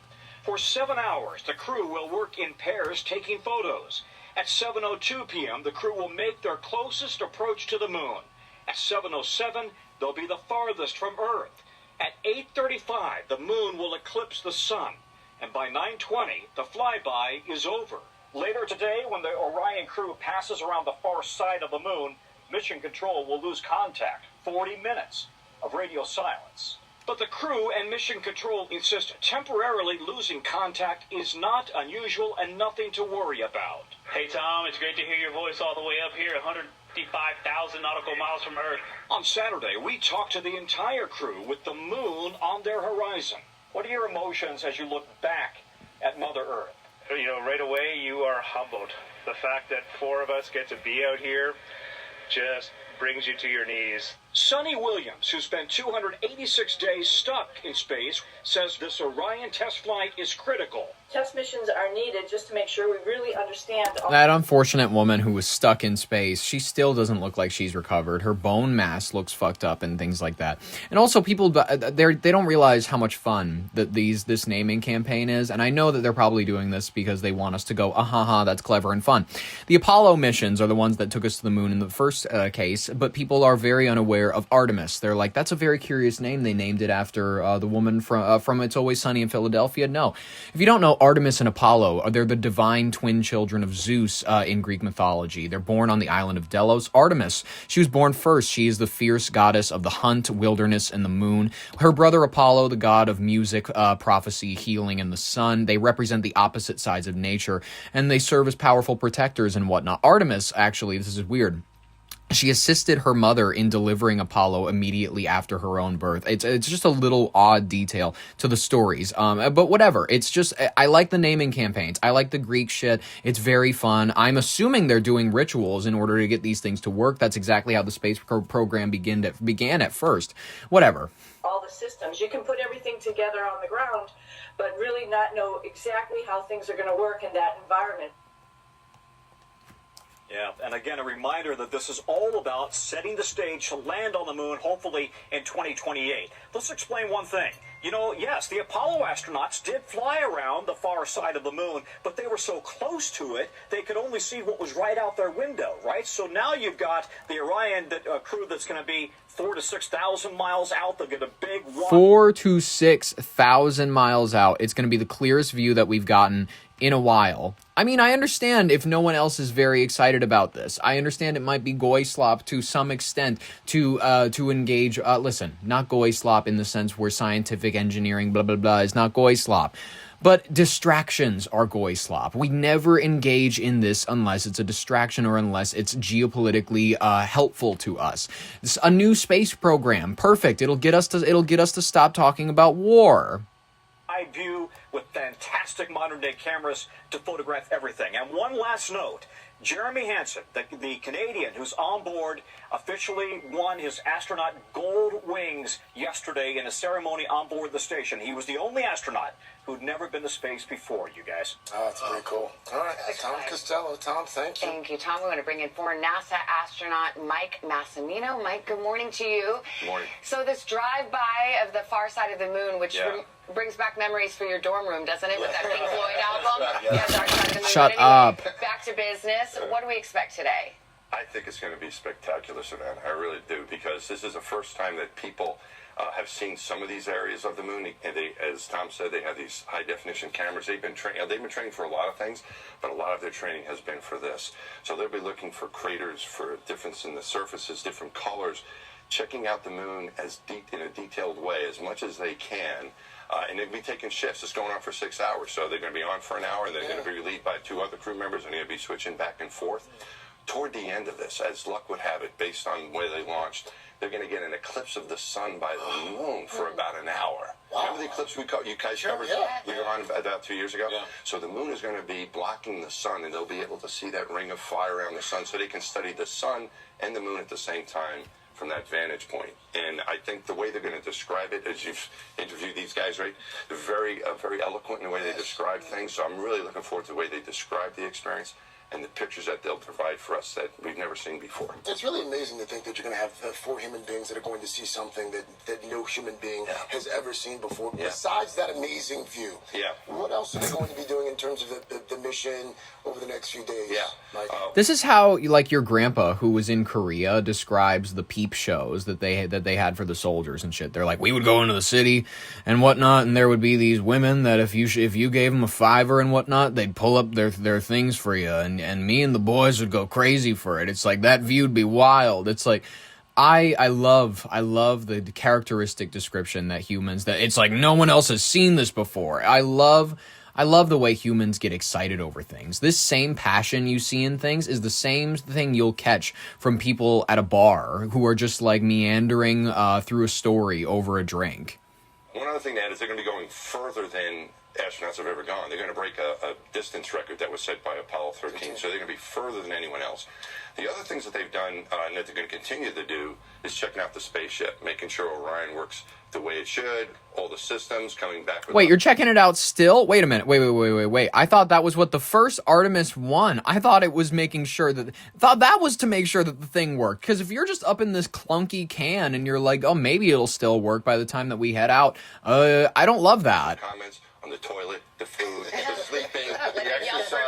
S12: For 7 hours, the crew will work in pairs taking photos. At 7:02 p.m., the crew will make their closest approach to the moon. At 7:07, they'll be the farthest from Earth. At 8:35, the moon will eclipse the sun. And by 9:20, the flyby is over. Later today, when the Orion crew passes around the far side of the moon, Mission Control will lose contact. 40 minutes of radio silence. But the crew and Mission Control insist temporarily losing contact is not unusual and nothing to worry about.
S14: Hey, Tom, it's great to hear your voice all the way up here, 155,000 nautical miles from Earth.
S12: On Saturday, we talked to the entire crew with the moon on their horizon. What are your emotions as you look back at Mother Earth?
S14: Right away, you are humbled. The fact that 4 of us get to be out here just brings you to your knees.
S12: Sonny Williams, who spent 286 days stuck in space, says this Orion test flight is critical.
S15: Test missions are needed just to make sure we really understand
S3: that unfortunate woman who was stuck in space. She still doesn't look like she's recovered. Her bone mass looks fucked up and things like that. And also, people they don't realize how much fun that this naming campaign is. And I know that they're probably doing this because they want us to go, that's clever and fun. The Apollo missions are the ones that took us to the moon in the first case, but people are very unaware of Artemis. They're like, that's a very curious name. They named it after the woman from It's Always Sunny in Philadelphia. No, if you don't know, Artemis and Apollo, they're the divine twin children of Zeus in Greek mythology. They're born on the island of Delos. Artemis, she was born first. She is the fierce goddess of the hunt, wilderness, and the moon. Her brother Apollo, the god of music, prophecy, healing, and the sun. They represent the opposite sides of nature, and they serve as powerful protectors and whatnot. Artemis, actually, this is weird, she assisted her mother in delivering Apollo immediately after her own birth. It's just a little odd detail to the stories. But whatever. It's just, I like the naming campaigns. I like the Greek shit. It's very fun. I'm assuming they're doing rituals in order to get these things to work. That's exactly how the space program began at first. Whatever.
S15: all the systems. You can put everything together on the ground, but really not know exactly how things are going to work in that environment.
S12: Yeah, and again, a reminder that this is all about setting the stage to land on the moon, hopefully in 2028. Let's explain one thing. You know, yes, the Apollo astronauts did fly around the far side of the moon, but they were so close to it, they could only see what was right out their window, right? So now you've got the Orion crew that's going to be 4,000 to 6,000 miles out. They'll get a big one.
S3: 4,000 to 6,000 miles out. It's going to be the clearest view that we've gotten in a while. I mean, I understand if no one else is very excited about this. I understand it might be goy slop to some extent to engage. Listen, not goy slop in the sense where scientific engineering, blah, blah, blah, is not goy slop. But distractions are goy slop. We never engage in this unless it's a distraction or unless it's geopolitically helpful to us. It's a new space program. Perfect. It'll get us to stop talking about war.
S12: View with fantastic modern-day cameras to photograph everything. And one last note, Jeremy Hansen, the Canadian who's on board, officially won his astronaut gold wings yesterday in a ceremony on board the station. He was the only astronaut who'd never been to space before, you guys.
S16: Oh, that's pretty cool. All right, Tom Costello. Tom, thank you.
S17: Thank you, Tom. We're going to bring in former NASA astronaut Mike Massimino. Mike, good morning to you.
S16: Good morning.
S17: So this drive-by of the far side of the moon, which brings back memories for your dorm room, doesn't it, with that Pink Floyd album? Yeah, Dark Side of the Moon.
S3: Shut
S17: anyway,
S3: up.
S17: Back to business. What do we expect today?
S16: I think it's going to be spectacular, Savannah. I really do, because this is the first time that people have seen some of these areas of the moon. And they, as Tom said, they have these high-definition cameras. They've been trained for a lot of things, but a lot of their training has been for this. So they'll be looking for craters, for difference in the surfaces, different colors, checking out the moon in a detailed way as much as they can. And they'll be taking shifts. It's going on for 6 hours. So they're going to be on for an hour, and they're going to be relieved by 2 other crew members, and they're going to be switching back and forth. Toward the end of this, as luck would have it, based on where they launched, they're going to get an eclipse of the sun by the moon for about an hour. Wow. Remember the eclipse you guys covered? We were on about 2 years ago? Yeah. So the moon is going to be blocking the sun, and they'll be able to see that ring of fire around the sun, so they can study the sun and the moon at the same time from that vantage point. And I think the way they're going to describe it, as you've interviewed these guys, right, they're very eloquent in the way they describe things. So I'm really looking forward to the way they describe the experience and the pictures that they'll provide for us that we've never seen before.
S18: It's really amazing to think that you're going to have 4 human beings that are going to see something that no human being has ever seen before. Besides that amazing view, what else are they going to be doing in terms of the mission over the next few days? Mike?
S3: This is how, like, your grandpa who was in Korea describes the peep shows that they had for the soldiers and shit. They're like, we would go into the city and whatnot, and there would be these women that if you gave them a $5 and whatnot, they'd pull up their things for you, and me and the boys would go crazy for it. It's like that view'd be wild. It's like I love the characteristic description that humans, that it's like no one else has seen this before. I love the way humans get excited over things. This same passion you see in things is the same thing you'll catch from people at a bar who are just like meandering through a story over a drink.
S16: One other thing to add is they're going to be going further than astronauts have ever gone. They're going to break a distance record that was set by Apollo 13, so they're going to be further than anyone else. The other things that they've done and that they're going to continue to do is checking out the spaceship, making sure Orion works the way it should, all the systems coming back.
S3: Wait, you're checking it out still? Wait a minute. Wait. I thought that was what the first Artemis won. I thought it was making sure that... thought that was to make sure that the thing worked. Because if you're just up in this clunky can and you're like, oh, maybe it'll still work by the time that we head out, I don't love that.
S16: Comments on the toilet, the food, the sleeping, the exercise.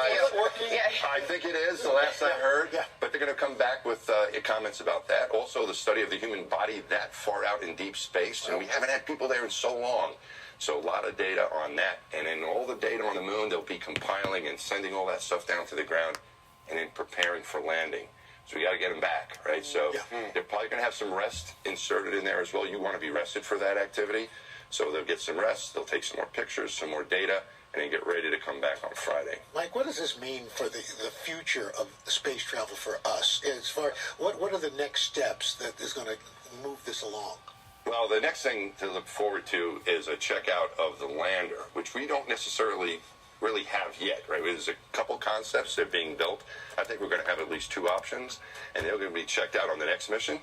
S16: I think it is, the last I heard. But they're going to come back with comments about that. Also, the study of the human body that far out in deep space. And we haven't had people there in so long. So a lot of data on that. And then all the data on the moon, they'll be compiling and sending all that stuff down to the ground and then preparing for landing. So we got to get them back, right? So they're probably going to have some rest inserted in there as well. You want to be rested for that activity. So they'll get some rest, they'll take some more pictures, some more data, and then get ready to come back on Friday.
S19: Mike, what does this mean for the future of space travel for us? As far, what are the next steps that is going to move this along?
S16: Well, the next thing to look forward to is a checkout of the lander, which we don't necessarily really have yet, right? There's a couple concepts that are being built. I think we're going to have at least 2 options, and they're going to be checked out on the next mission.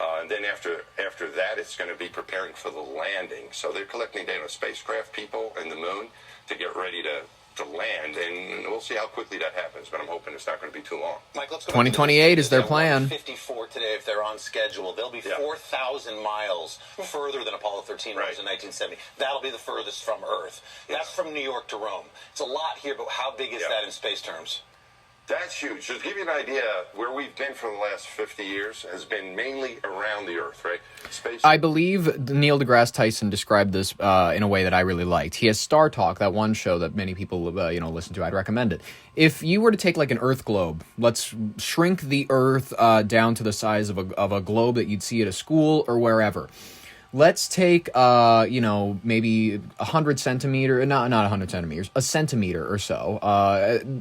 S16: And then after that, it's going to be preparing for the landing. So they're collecting data on spacecraft, people, and the moon to get ready to land. And we'll see how quickly that happens, but I'm hoping it's not going to be too long.
S20: Mike, let's go
S3: 2028 is their plan.
S20: 54 today, if they're on schedule. They'll be 4,000 miles further than Apollo 13 was in 1970. That'll be the furthest from Earth. That's from New York to Rome. It's a lot here, but how big is that in space terms?
S16: That's huge. So to give you an idea, where we've been for the last 50 years has been mainly around the Earth, right? Space.
S3: I believe Neil deGrasse Tyson described this in a way that I really liked. He has Star Talk, that one show that many people listen to. I'd recommend it. If you were to take like an Earth globe, let's shrink the Earth down to the size of a globe that you'd see at a school or wherever. Let's take, maybe 100 centimeter, not 100 centimeters, a centimeter or so.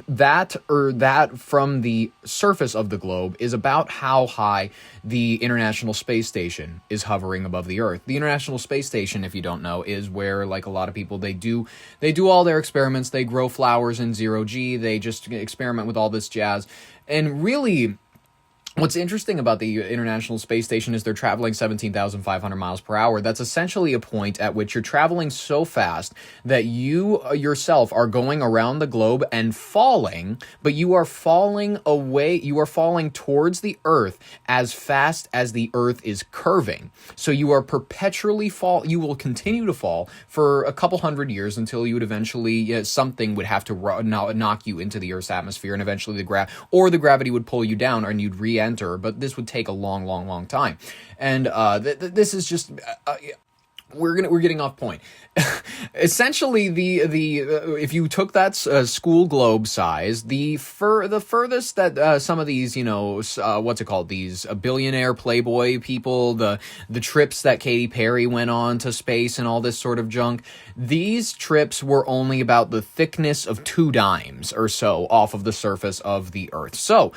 S3: That from the surface of the globe is about how high the International Space Station is hovering above the Earth. The International Space Station, if you don't know, is where, like a lot of people, they do all their experiments. They grow flowers in zero-G. They just experiment with all this jazz. And really, what's interesting about the International Space Station is they're traveling 17,500 miles per hour. That's essentially a point at which you're traveling so fast that you yourself are going around the globe and falling, but you are falling away, you are falling towards the Earth as fast as the Earth is curving. So you are perpetually you will continue to fall for a couple hundred years until you would eventually, something would have to knock you into the Earth's atmosphere, and eventually the gravity would pull you down and you'd re-enter, but this would take a long time. And this is just we're getting off point. Essentially, if you took that school globe size, the furthest that some of these, what's it called? These billionaire playboy people, the trips that Katy Perry went on to space and all this sort of junk, these trips were only about the thickness of 2 dimes or so off of the surface of the Earth. So,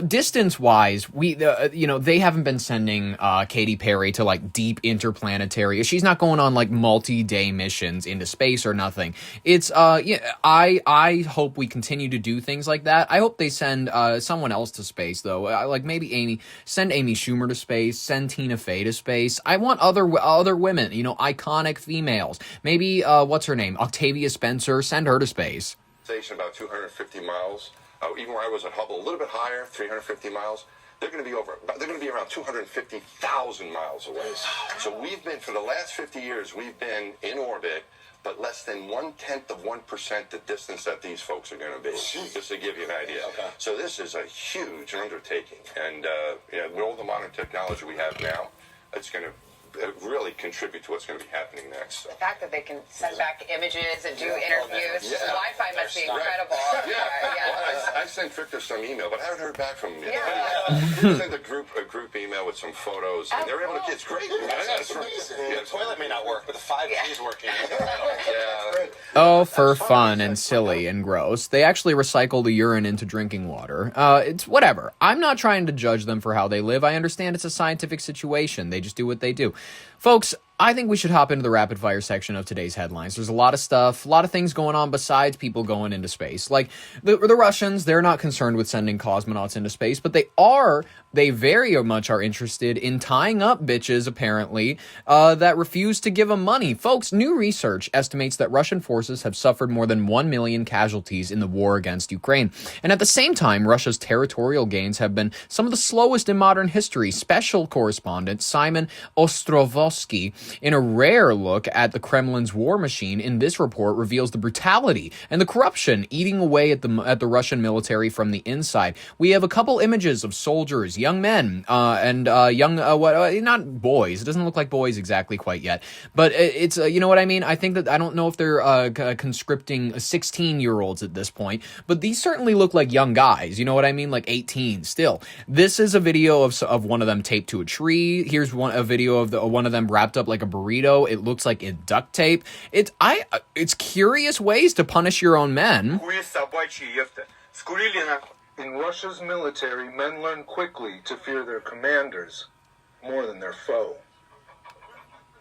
S3: distance-wise, they haven't been sending Katy Perry to like deep interplanetary. She's not going on like multi-day missions into space or nothing. It's I hope we continue to do things like that. I hope they send someone else to space though. Like maybe send Amy Schumer to space, send Tina Fey to space. I want other women, iconic females. Maybe what's her name? Octavia Spencer, send her to space.
S16: Station about 250 miles. Even where I was at Hubble, a little bit higher, 350 miles. They're going to be around 250,000 miles away. So for the last 50 years, we've been in orbit, but less than 0.1% the distance that these folks are going to be, just to give you an idea. Okay. So this is a huge undertaking. And with all the modern technology we have now, it's going to really contribute to what's going to be happening next. So.
S17: The fact that they can send back images and do interviews, Wi-Fi must be incredible.
S16: Well, I sent Victor some email, but I haven't heard back from him yet. I sent a group email with some photos, and they're able to. It's great.
S20: That's amazing. The toilet may not work, but the 5G is working.
S3: Oh, for fun and silly and gross. They actually recycle the urine into drinking water. It's whatever. I'm not trying to judge them for how they live. I understand it's a scientific situation. They just do what they do. Folks, I think we should hop into the rapid fire section of today's headlines. There's a lot of stuff, a lot of things going on besides people going into space. Like the Russians, they're not concerned with sending cosmonauts into space, but they very much are interested in tying up bitches, apparently, that refuse to give them money. Folks, new research estimates that Russian forces have suffered more than 1 million casualties in the war against Ukraine. And at the same time, Russia's territorial gains have been some of the slowest in modern history. Special correspondent Simon Ostrovsky, in a rare look at the Kremlin's war machine in this report, reveals the brutality and the corruption eating away at the Russian military from the inside. We have a couple images of soldiers, young men, and young, not boys. It doesn't look like boys exactly quite yet, but it's, you know what I mean? I think that, I don't know if they're conscripting 16-year-olds at this point, but these certainly look like young guys. You know what I mean? Like 18 still. This is a video of one of them taped to a tree. Here's a video of one of them wrapped up like a burrito. It looks like it's duct tape. It's curious ways to punish your own men.
S21: In Russia's military, men learn quickly to fear their commanders more than their foe.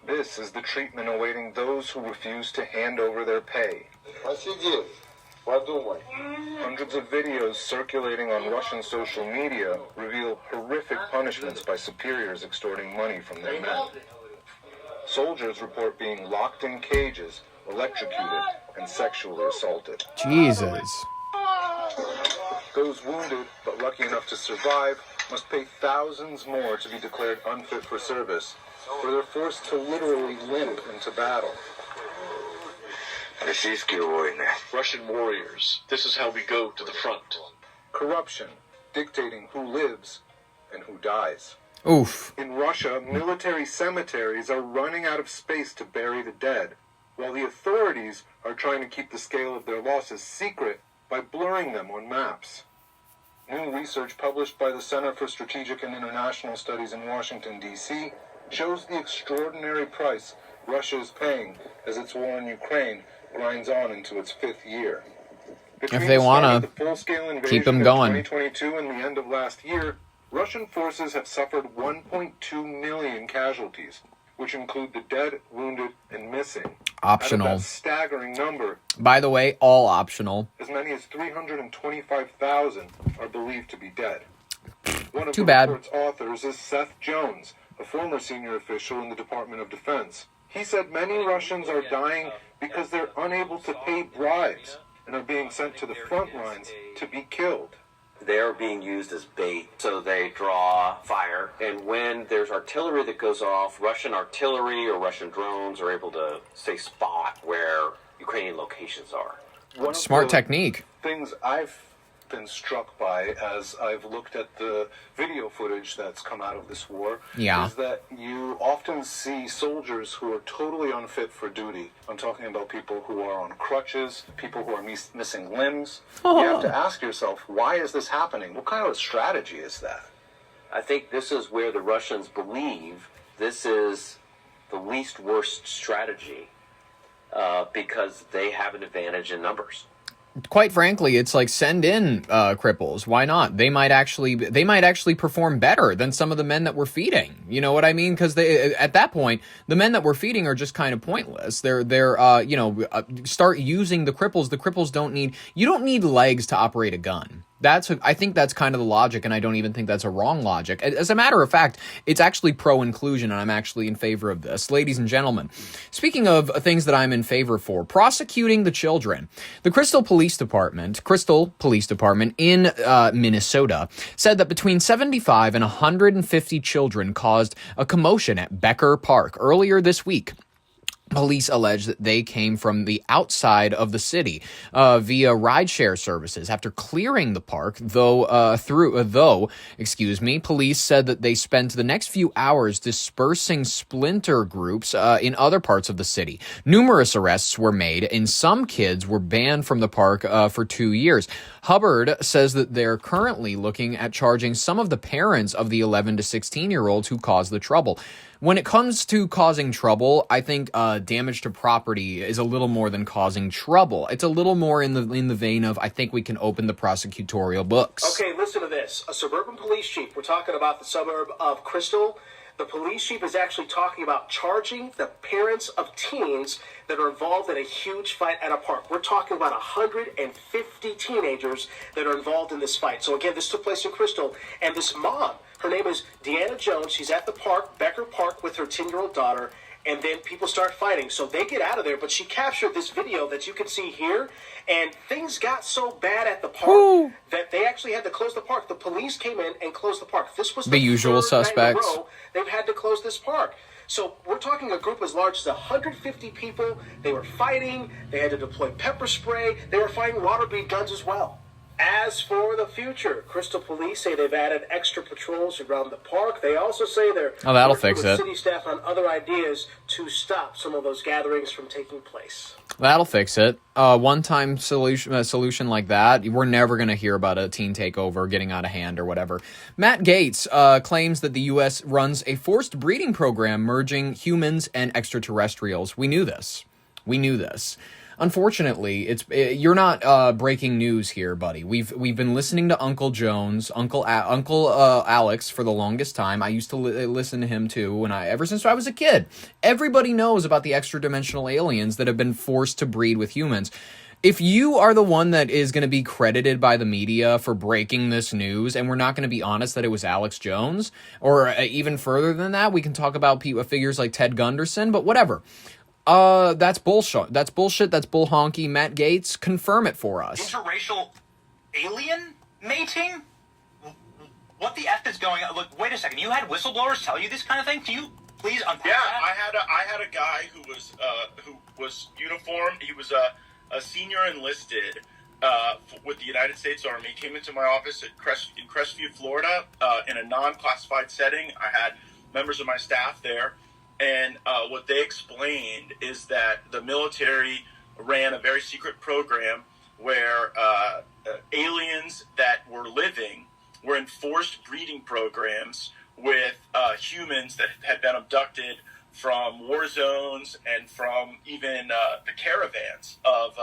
S21: This is the treatment awaiting those who refuse to hand over their pay. Hundreds of videos circulating on Russian social media reveal horrific punishments by superiors extorting money from their men. Soldiers report being locked in cages, electrocuted, and sexually assaulted.
S3: Jesus.
S21: Those wounded, but lucky enough to survive, must pay thousands more to be declared unfit for service, or they're forced to literally limp into battle.
S22: Russian warriors, this is how we go to the front.
S21: Corruption, dictating who lives and who dies.
S3: Oof.
S21: In Russia, military cemeteries are running out of space to bury the dead, while the authorities are trying to keep the scale of their losses secret by blurring them on maps. New research published by the Center for Strategic and International Studies in Washington, D.C., shows the extraordinary price Russia is paying as its war in Ukraine grinds on into its 5th year. Between
S3: if they want to keep them going.
S21: 2022 and the end of last year, Russian forces have suffered 1.2 million casualties, which include the dead, wounded, and missing.
S3: Optional.
S21: Out of that staggering number,
S3: by the way, all optional.
S21: As many as 325,000 are believed to be dead. One of
S3: Too
S21: the
S3: bad.
S21: report's authors is Seth Jones, a former senior official in the Department of Defense. He said many Russians are dying because they're unable to pay bribes and are being sent to the front lines to be killed.
S4: They're being used as bait, so they draw fire. And when there's artillery that goes off, Russian artillery or Russian drones are able to, say, spot where Ukrainian locations are.
S3: Smart technique.
S21: Things I've been struck by as I've looked at the video footage that's come out of this war is that you often see soldiers who are totally unfit for duty. I'm talking about people who are on crutches, people who are missing limbs. You have to ask yourself, why is this happening? What kind of a strategy is that?
S4: I think this is where the Russians believe this is the least worst strategy because they have an advantage in numbers.
S3: Quite frankly, it's like, send in cripples. Why not? They might actually perform better than some of the men that we're feeding. You know what I mean? Because at that point, the men that we're feeding are just kind of pointless. Start using the cripples. The cripples you don't need legs to operate a gun. I think that's kind of the logic, and I don't even think that's a wrong logic. As a matter of fact, it's actually pro-inclusion, and I'm actually in favor of this. Ladies and gentlemen, speaking of things that I'm in favor for, prosecuting the children. The Crystal Police Department in Minnesota said that between 75 and 150 children caused a commotion at Becker Park earlier this week. Police allege that they came from the outside of the city via rideshare services. After clearing the park, police said that they spent the next few hours dispersing splinter groups in other parts of the city. Numerous arrests were made, and some kids were banned from the park for 2 years. Hubbard says that they're currently looking at charging some of the parents of the 11 to 16-year-olds who caused the trouble. When it comes to causing trouble, I think damage to property is a little more than causing trouble. It's a little more in the vein of, I think we can open the prosecutorial books.
S23: Okay, listen to this. A suburban police chief, we're talking about the suburb of Crystal,
S1: The police chief is actually talking about charging the parents of teens that are involved in a huge fight at a park. We're talking about 150 teenagers that are involved in this fight. So again, this took place in Crystal, and this mom, her name is Deanna Jones. She's at the park, Becker Park, with her 10-year-old daughter, and then people start fighting. So they get out of there, but she captured this video that you can see here, and things got so bad at the park that they actually had to close the park. The police came in and closed the park. This was the
S3: usual
S1: third night in a
S3: suspects.
S1: row they've had to close this park. So we're talking a group as large as 150 people. They were fighting. They had to deploy pepper spray. They were firing water bead guns as well. As for the future, Crystal police say they've added extra patrols around the park. They also say they're
S3: that'll
S1: working
S3: fix
S1: with
S3: it.
S1: city staff on other ideas to stop some of those gatherings from taking place.
S3: That'll fix it. One-time solution like that, we're never going to hear about a teen takeover getting out of hand or whatever. Matt Gaetz claims that the U.S. runs a forced breeding program merging humans and extraterrestrials. We knew this. Unfortunately, you're not breaking news here, buddy. We've been listening to Uncle Jones, Uncle Alex for the longest time. I used to listen to him too ever since I was a kid. Everybody knows about the extra-dimensional aliens that have been forced to breed with humans. If you are the one that is going to be credited by the media for breaking this news, and we're not going to be honest that it was Alex Jones, or even further than that, we can talk about figures like Ted Gunderson, but whatever. That's bullshit. That's bullshit. That's bull honky. Matt Gaetz, confirm it for us.
S6: Interracial alien mating? What the F is going on? Look, wait a second. You had whistleblowers tell you this kind of thing? Can you please unpack that?
S23: I had a guy who was uniformed. He was a senior enlisted with the United States Army. He came into my office in Crestview, Florida, in a non-classified setting. I had members of my staff there. And what they explained is that the military ran a very secret program where aliens that were living were in forced breeding programs with humans that had been abducted from war zones and from even the caravans of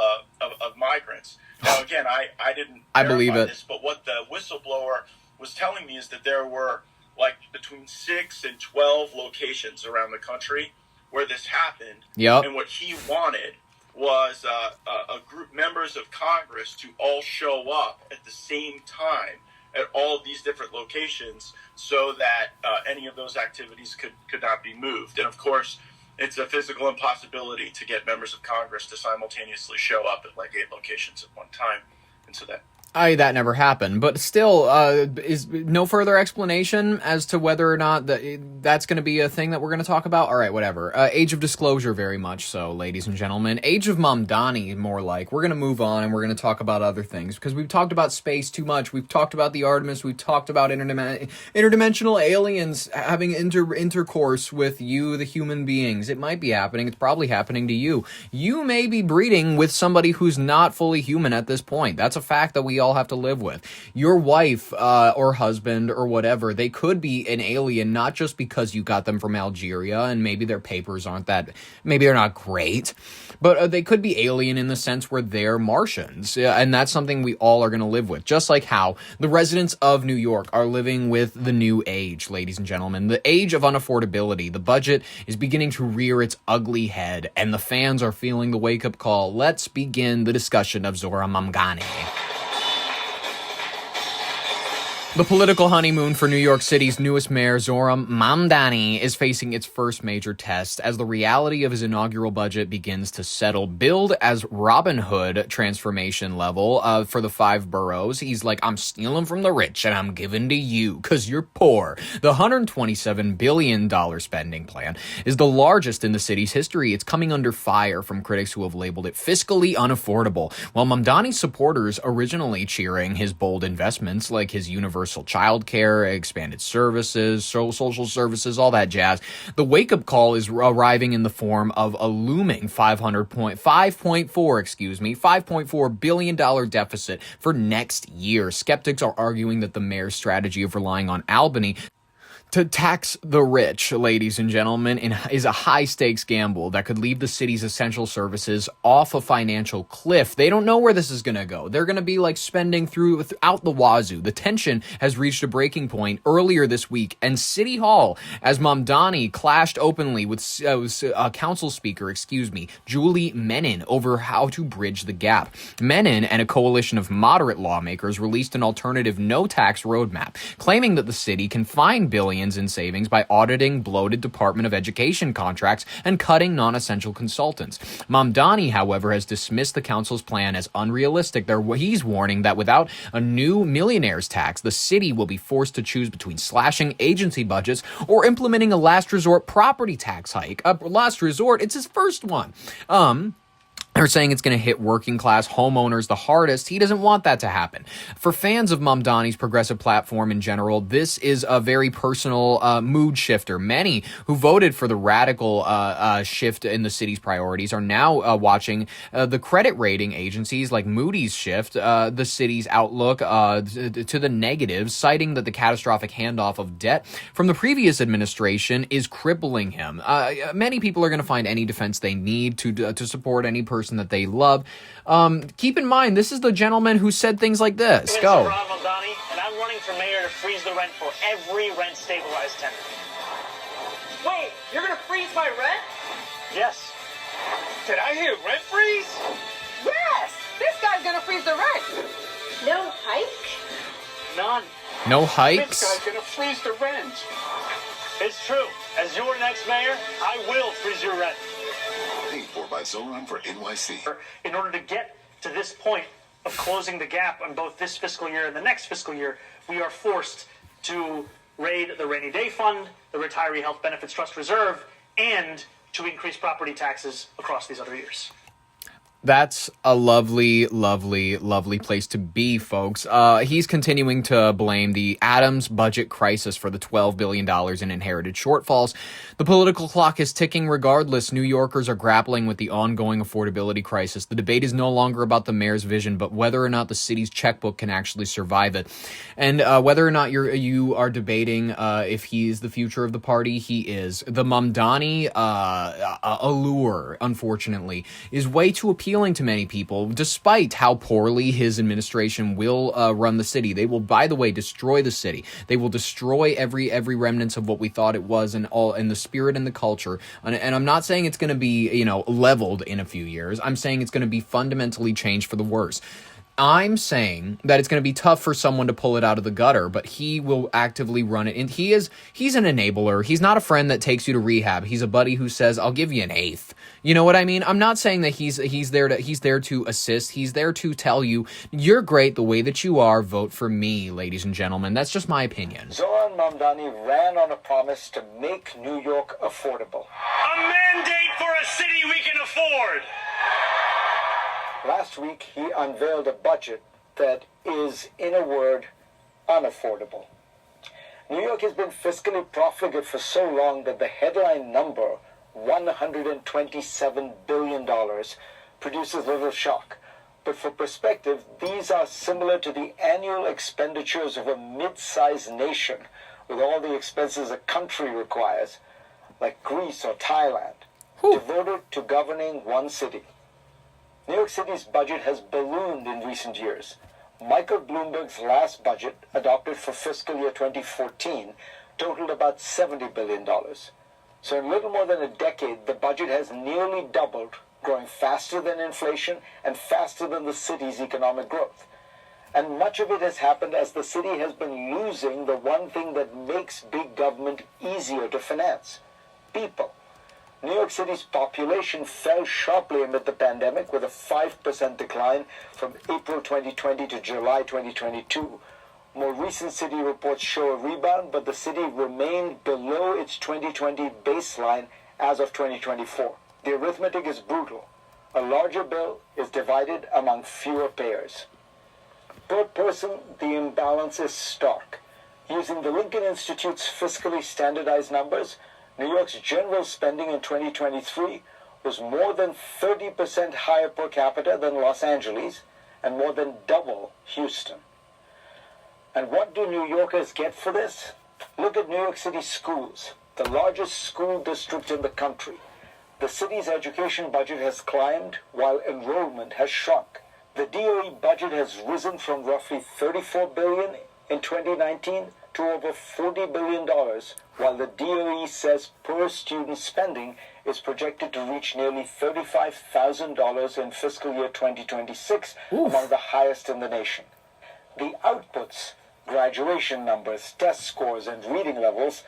S23: migrants. Now, again, I didn't
S3: believe it.
S23: this, but what the whistleblower was telling me is that there were like between 6 and 12 locations around the country where this happened.
S3: Yep.
S23: And what he wanted was a group members of Congress to all show up at the same time at all of these different locations so that any of those activities could not be moved. And of course, it's a physical impossibility to get members of Congress to simultaneously show up at like 8 locations at one time. And so that
S3: That never happened, but still, is no further explanation as to whether or not that's going to be a thing that we're going to talk about? All right, whatever. Age of disclosure, very much so, ladies and gentlemen. Age of Mamdani, more like. We're going to move on, and we're going to talk about other things, because we've talked about space too much. We've talked about the Artemis. We've talked about interdimensional aliens having intercourse with you, the human beings. It might be happening. It's probably happening to you. You may be breeding with somebody who's not fully human at this point. That's a fact that we all have to live with. Your wife or husband or whatever, they could be an alien, not just because you got them from Algeria and maybe their papers aren't that, maybe they're not great, but they could be alien in the sense where they're Martians, and that's something we all are going to live with, just like how the residents of New York are living with the new age, ladies and gentlemen, the age of unaffordability. The budget is beginning to rear its ugly head, and the fans are feeling the wake-up call. Let's begin the discussion of Zohran Mamdani. The political honeymoon for New York City's newest mayor, Zohran Mamdani, is facing its first major test as the reality of his inaugural budget begins to settle. Billed as Robin Hood transformation level for the 5 boroughs, he's like, I'm stealing from the rich and I'm giving to you because you're poor. The $127 billion spending plan is the largest in the city's history. It's coming under fire from critics who have labeled it fiscally unaffordable, while Mamdani's supporters originally cheering his bold investments like his universal childcare, expanded services, social services, all that jazz. The wake-up call is arriving in the form of a looming $5.4 billion deficit for next year. Skeptics are arguing that the mayor's strategy of relying on Albany To tax the rich, ladies and gentlemen, is a high-stakes gamble that could leave the city's essential services off a financial cliff. They don't know where this is going to go. They're going to be like spending throughout the wazoo. The tension has reached a breaking point earlier this week, and City Hall, as Mamdani clashed openly with council speaker, Julie Menon, over how to bridge the gap. Menon and a coalition of moderate lawmakers released an alternative no-tax roadmap, claiming that the city can find billions in savings by auditing bloated Department of Education contracts and cutting non-essential consultants. Mamdani, however, has dismissed the council's plan as unrealistic. He's warning that without a new millionaire's tax, the city will be forced to choose between slashing agency budgets or implementing a last resort property tax hike. Last resort, it's his first one. They're saying it's going to hit working class homeowners the hardest. He doesn't want that to happen. For fans of Mamdani's progressive platform in general, this is a very personal mood shifter. Many who voted for the radical shift in the city's priorities are now watching the credit rating agencies like Moody's shift the city's outlook to the negatives, citing that the catastrophic handoff of debt from the previous administration is crippling him. Many people are going to find any defense they need to support any person that they love. Keep in mind, this is the gentleman who said things like this. Go.
S2: I'm Bondi, and I'm running for mayor to freeze the rent for every rent-stabilized tenant.
S5: Wait, you're gonna freeze my rent?
S2: Yes.
S5: Did I hear rent freeze? Yes! This guy's gonna freeze the rent. No hike?
S2: None.
S3: No hikes?
S5: This guy's gonna freeze the rent.
S2: It's true. As your next mayor, I will freeze your rent.
S7: Paid for by Zoran for NYC.
S2: In order to get to this point of closing the gap on both this fiscal year and the next fiscal year, we are forced to raid the rainy day fund, the retiree health benefits trust reserve, and to increase property taxes across these other years.
S3: That's a lovely, lovely, lovely place to be, folks. He's continuing to blame the Adams budget crisis for the $12 billion in inherited shortfalls. The political clock is ticking regardless. New Yorkers are grappling with the ongoing affordability crisis. The debate is no longer about the mayor's vision, but whether or not the city's checkbook can actually survive it. And whether or not you are debating if he is the future of the party, he is. The Mamdani allure, unfortunately, is way too appealing to many people, despite how poorly his administration will run the city. They will, by the way, destroy the city. They will destroy every remnants of what we thought it was, and the spirit and the culture. And I'm not saying it's going to be, leveled in a few years. I'm saying it's going to be fundamentally changed for the worse. I'm saying that it's going to be tough for someone to pull it out of the gutter, but he will actively run it. And he's an enabler. He's not a friend that takes you to rehab. He's a buddy who says, I'll give you an eighth. You know what I mean? I'm not saying that he's there to assist. He's there to tell you, you're great the way that you are. Vote for me, ladies and gentlemen. That's just my opinion.
S8: Zoran Mamdani ran on a promise to make New York affordable.
S2: A mandate for a city we can afford.
S8: Last week, he unveiled a budget that is, in a word, unaffordable. New York has been fiscally profligate for so long that the headline number, $127 billion, produces little shock. But for perspective, these are similar to the annual expenditures of a mid-sized nation with all the expenses a country requires, like Greece or Thailand, devoted to governing one city. New York City's budget has ballooned in recent years. Michael Bloomberg's last budget, adopted for fiscal year 2014, totaled about $70 billion. So in little more than a decade, the budget has nearly doubled, growing faster than inflation and faster than the city's economic growth. And much of it has happened as the city has been losing the one thing that makes big government easier to finance: people. New York City's population fell sharply amid the pandemic, with a 5% decline from April 2020 to July 2022. More recent city reports show a rebound, but the city remained below its 2020 baseline as of 2024. The arithmetic is brutal. A larger bill is divided among fewer payers. Per person, the imbalance is stark. Using the Lincoln Institute's fiscally standardized numbers, New York's general spending in 2023 was more than 30% higher per capita than Los Angeles and more than double Houston. And what do New Yorkers get for this?
S9: Look at New York City schools, the largest school district in the country. The city's education budget has climbed while enrollment has shrunk. The DOE budget has risen from roughly $34 billion in 2019 to over $40 billion, while the DOE says per student spending is projected to reach nearly $35,000 in fiscal year 2026, among the highest in the nation. The outputs, graduation numbers, test scores, and reading levels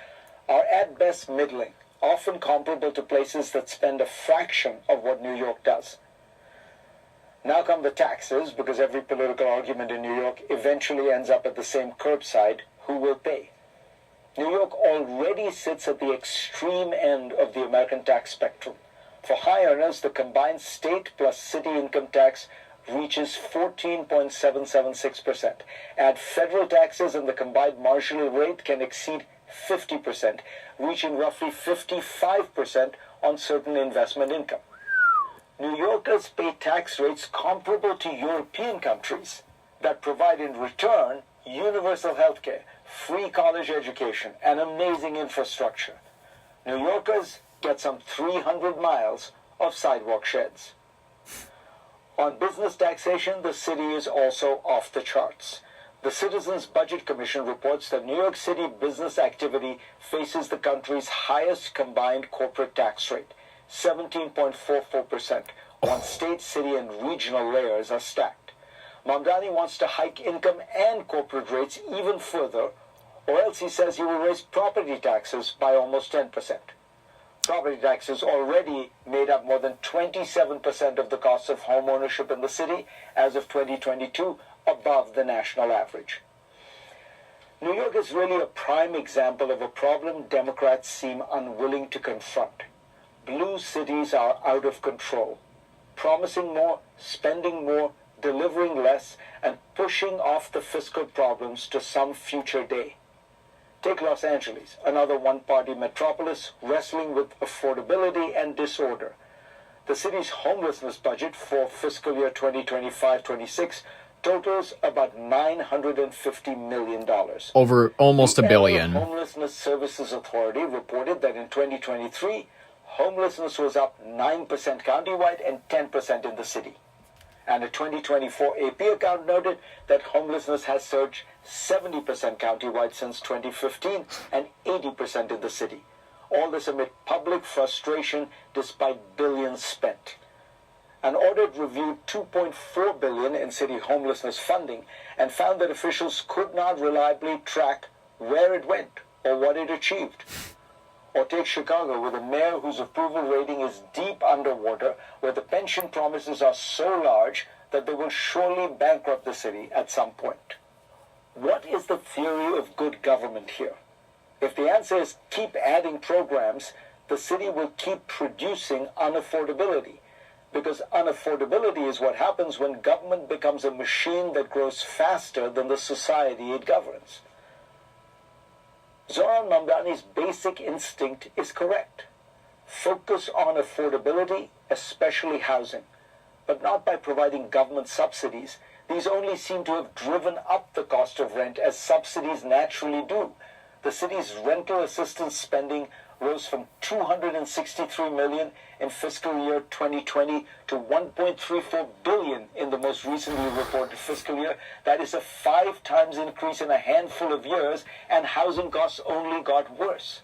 S9: are at best middling, often comparable to places that spend a fraction of what New York does. Now come the taxes, because every political argument in New York eventually ends up at the same curbside. Who will pay? New York already sits at the extreme end of the American tax spectrum. For high earners, the combined state plus city income tax reaches 14.776%. Add federal taxes and the combined marginal rate can exceed 50%, reaching roughly 55% on certain investment income. New Yorkers pay tax rates comparable to European countries that provide in return universal health care, free college education, and amazing infrastructure. New Yorkers get some 300 miles of sidewalk sheds. On business taxation, the city is also off the charts. The Citizens Budget Commission reports that New York City business activity faces the country's highest combined corporate tax rate, 17.44%, on state, city, and regional layers are stacked. Mamdani wants to hike income and corporate rates even further, or else he says he will raise property taxes by almost 10%. Property taxes already made up more than 27% of the cost of home ownership in the city as of 2022, above the national average. New York is really a prime example of a problem Democrats seem unwilling to confront. Blue cities are out of control, promising more, spending more, delivering less, and pushing off the fiscal problems to some future day. Take Los Angeles, another one-party metropolis wrestling with affordability and disorder. The city's homelessness budget for fiscal year 2025-26 totals about $950 million.
S3: Over almost $1 billion.
S9: The Homelessness Services Authority reported that in 2023, homelessness was up 9% countywide and 10% in the city. And a 2024 AP account noted that homelessness has surged 70% countywide since 2015 and 80% in the city. All this amid public frustration despite billions spent. An audit reviewed $2.4 billion in city homelessness funding and found that officials could not reliably track where it went or what it achieved. Or take Chicago, with a mayor whose approval rating is deep underwater, where the pension promises are so large that they will surely bankrupt the city at some point. What is the theory of good government here? If the answer is keep adding programs, the city will keep producing unaffordability, because unaffordability is what happens when government becomes a machine that grows faster than the society it governs. Zohran Mamdani's basic instinct is correct. Focus on affordability, especially housing, but not by providing government subsidies. These only seem to have driven up the cost of rent, as subsidies naturally do. The city's rental assistance spending rose from $263 million in fiscal year 2020 to $1.34 billion in the most recently reported fiscal year. That is a 5 times increase in a handful of years, and housing costs only got worse.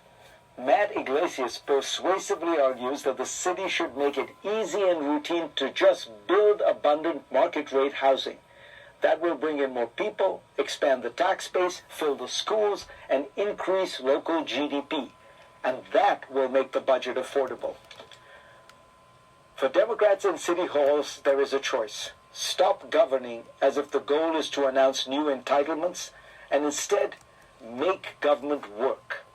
S9: Matt Iglesias persuasively argues that the city should make it easy and routine to just build abundant market-rate housing. That will bring in more people, expand the tax base, fill the schools, and increase local GDP. And that will make the budget affordable. For Democrats in city halls, there is a choice. Stop governing as if the goal is to announce new entitlements, and instead make government work.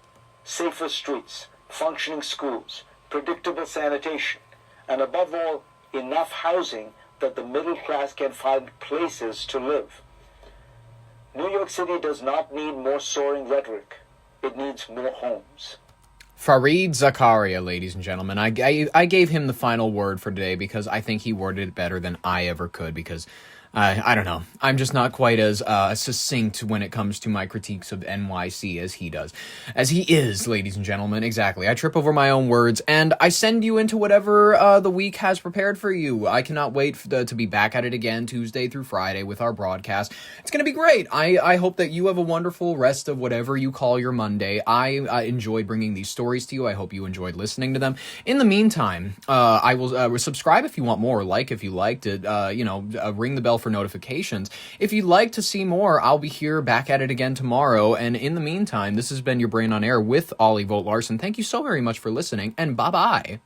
S9: Safer streets, functioning schools, predictable sanitation, and above all, enough housing that the middle class can find places to live. New York City does not need more soaring rhetoric. It needs more homes.
S3: Fareed Zakaria, ladies and gentlemen. I gave him the final word for today because I think he worded it better than I ever could, because I don't know. I'm just not quite as succinct when it comes to my critiques of NYC as he does. As he is, ladies and gentlemen. Exactly. I trip over my own words, and I send you into whatever the week has prepared for you. I cannot wait to be back at it again Tuesday through Friday with our broadcast. It's going to be great. I hope that you have a wonderful rest of whatever you call your Monday. I enjoy bringing these stories to you. I hope you enjoyed listening to them. In the meantime, I will subscribe if you want more, like if you liked it, ring the bell for notifications. If you'd like to see more, I'll be here back at it again tomorrow. And in the meantime, this has been your Brain on Air with Ollie Vogt Larson. Thank you so very much for listening, and bye-bye.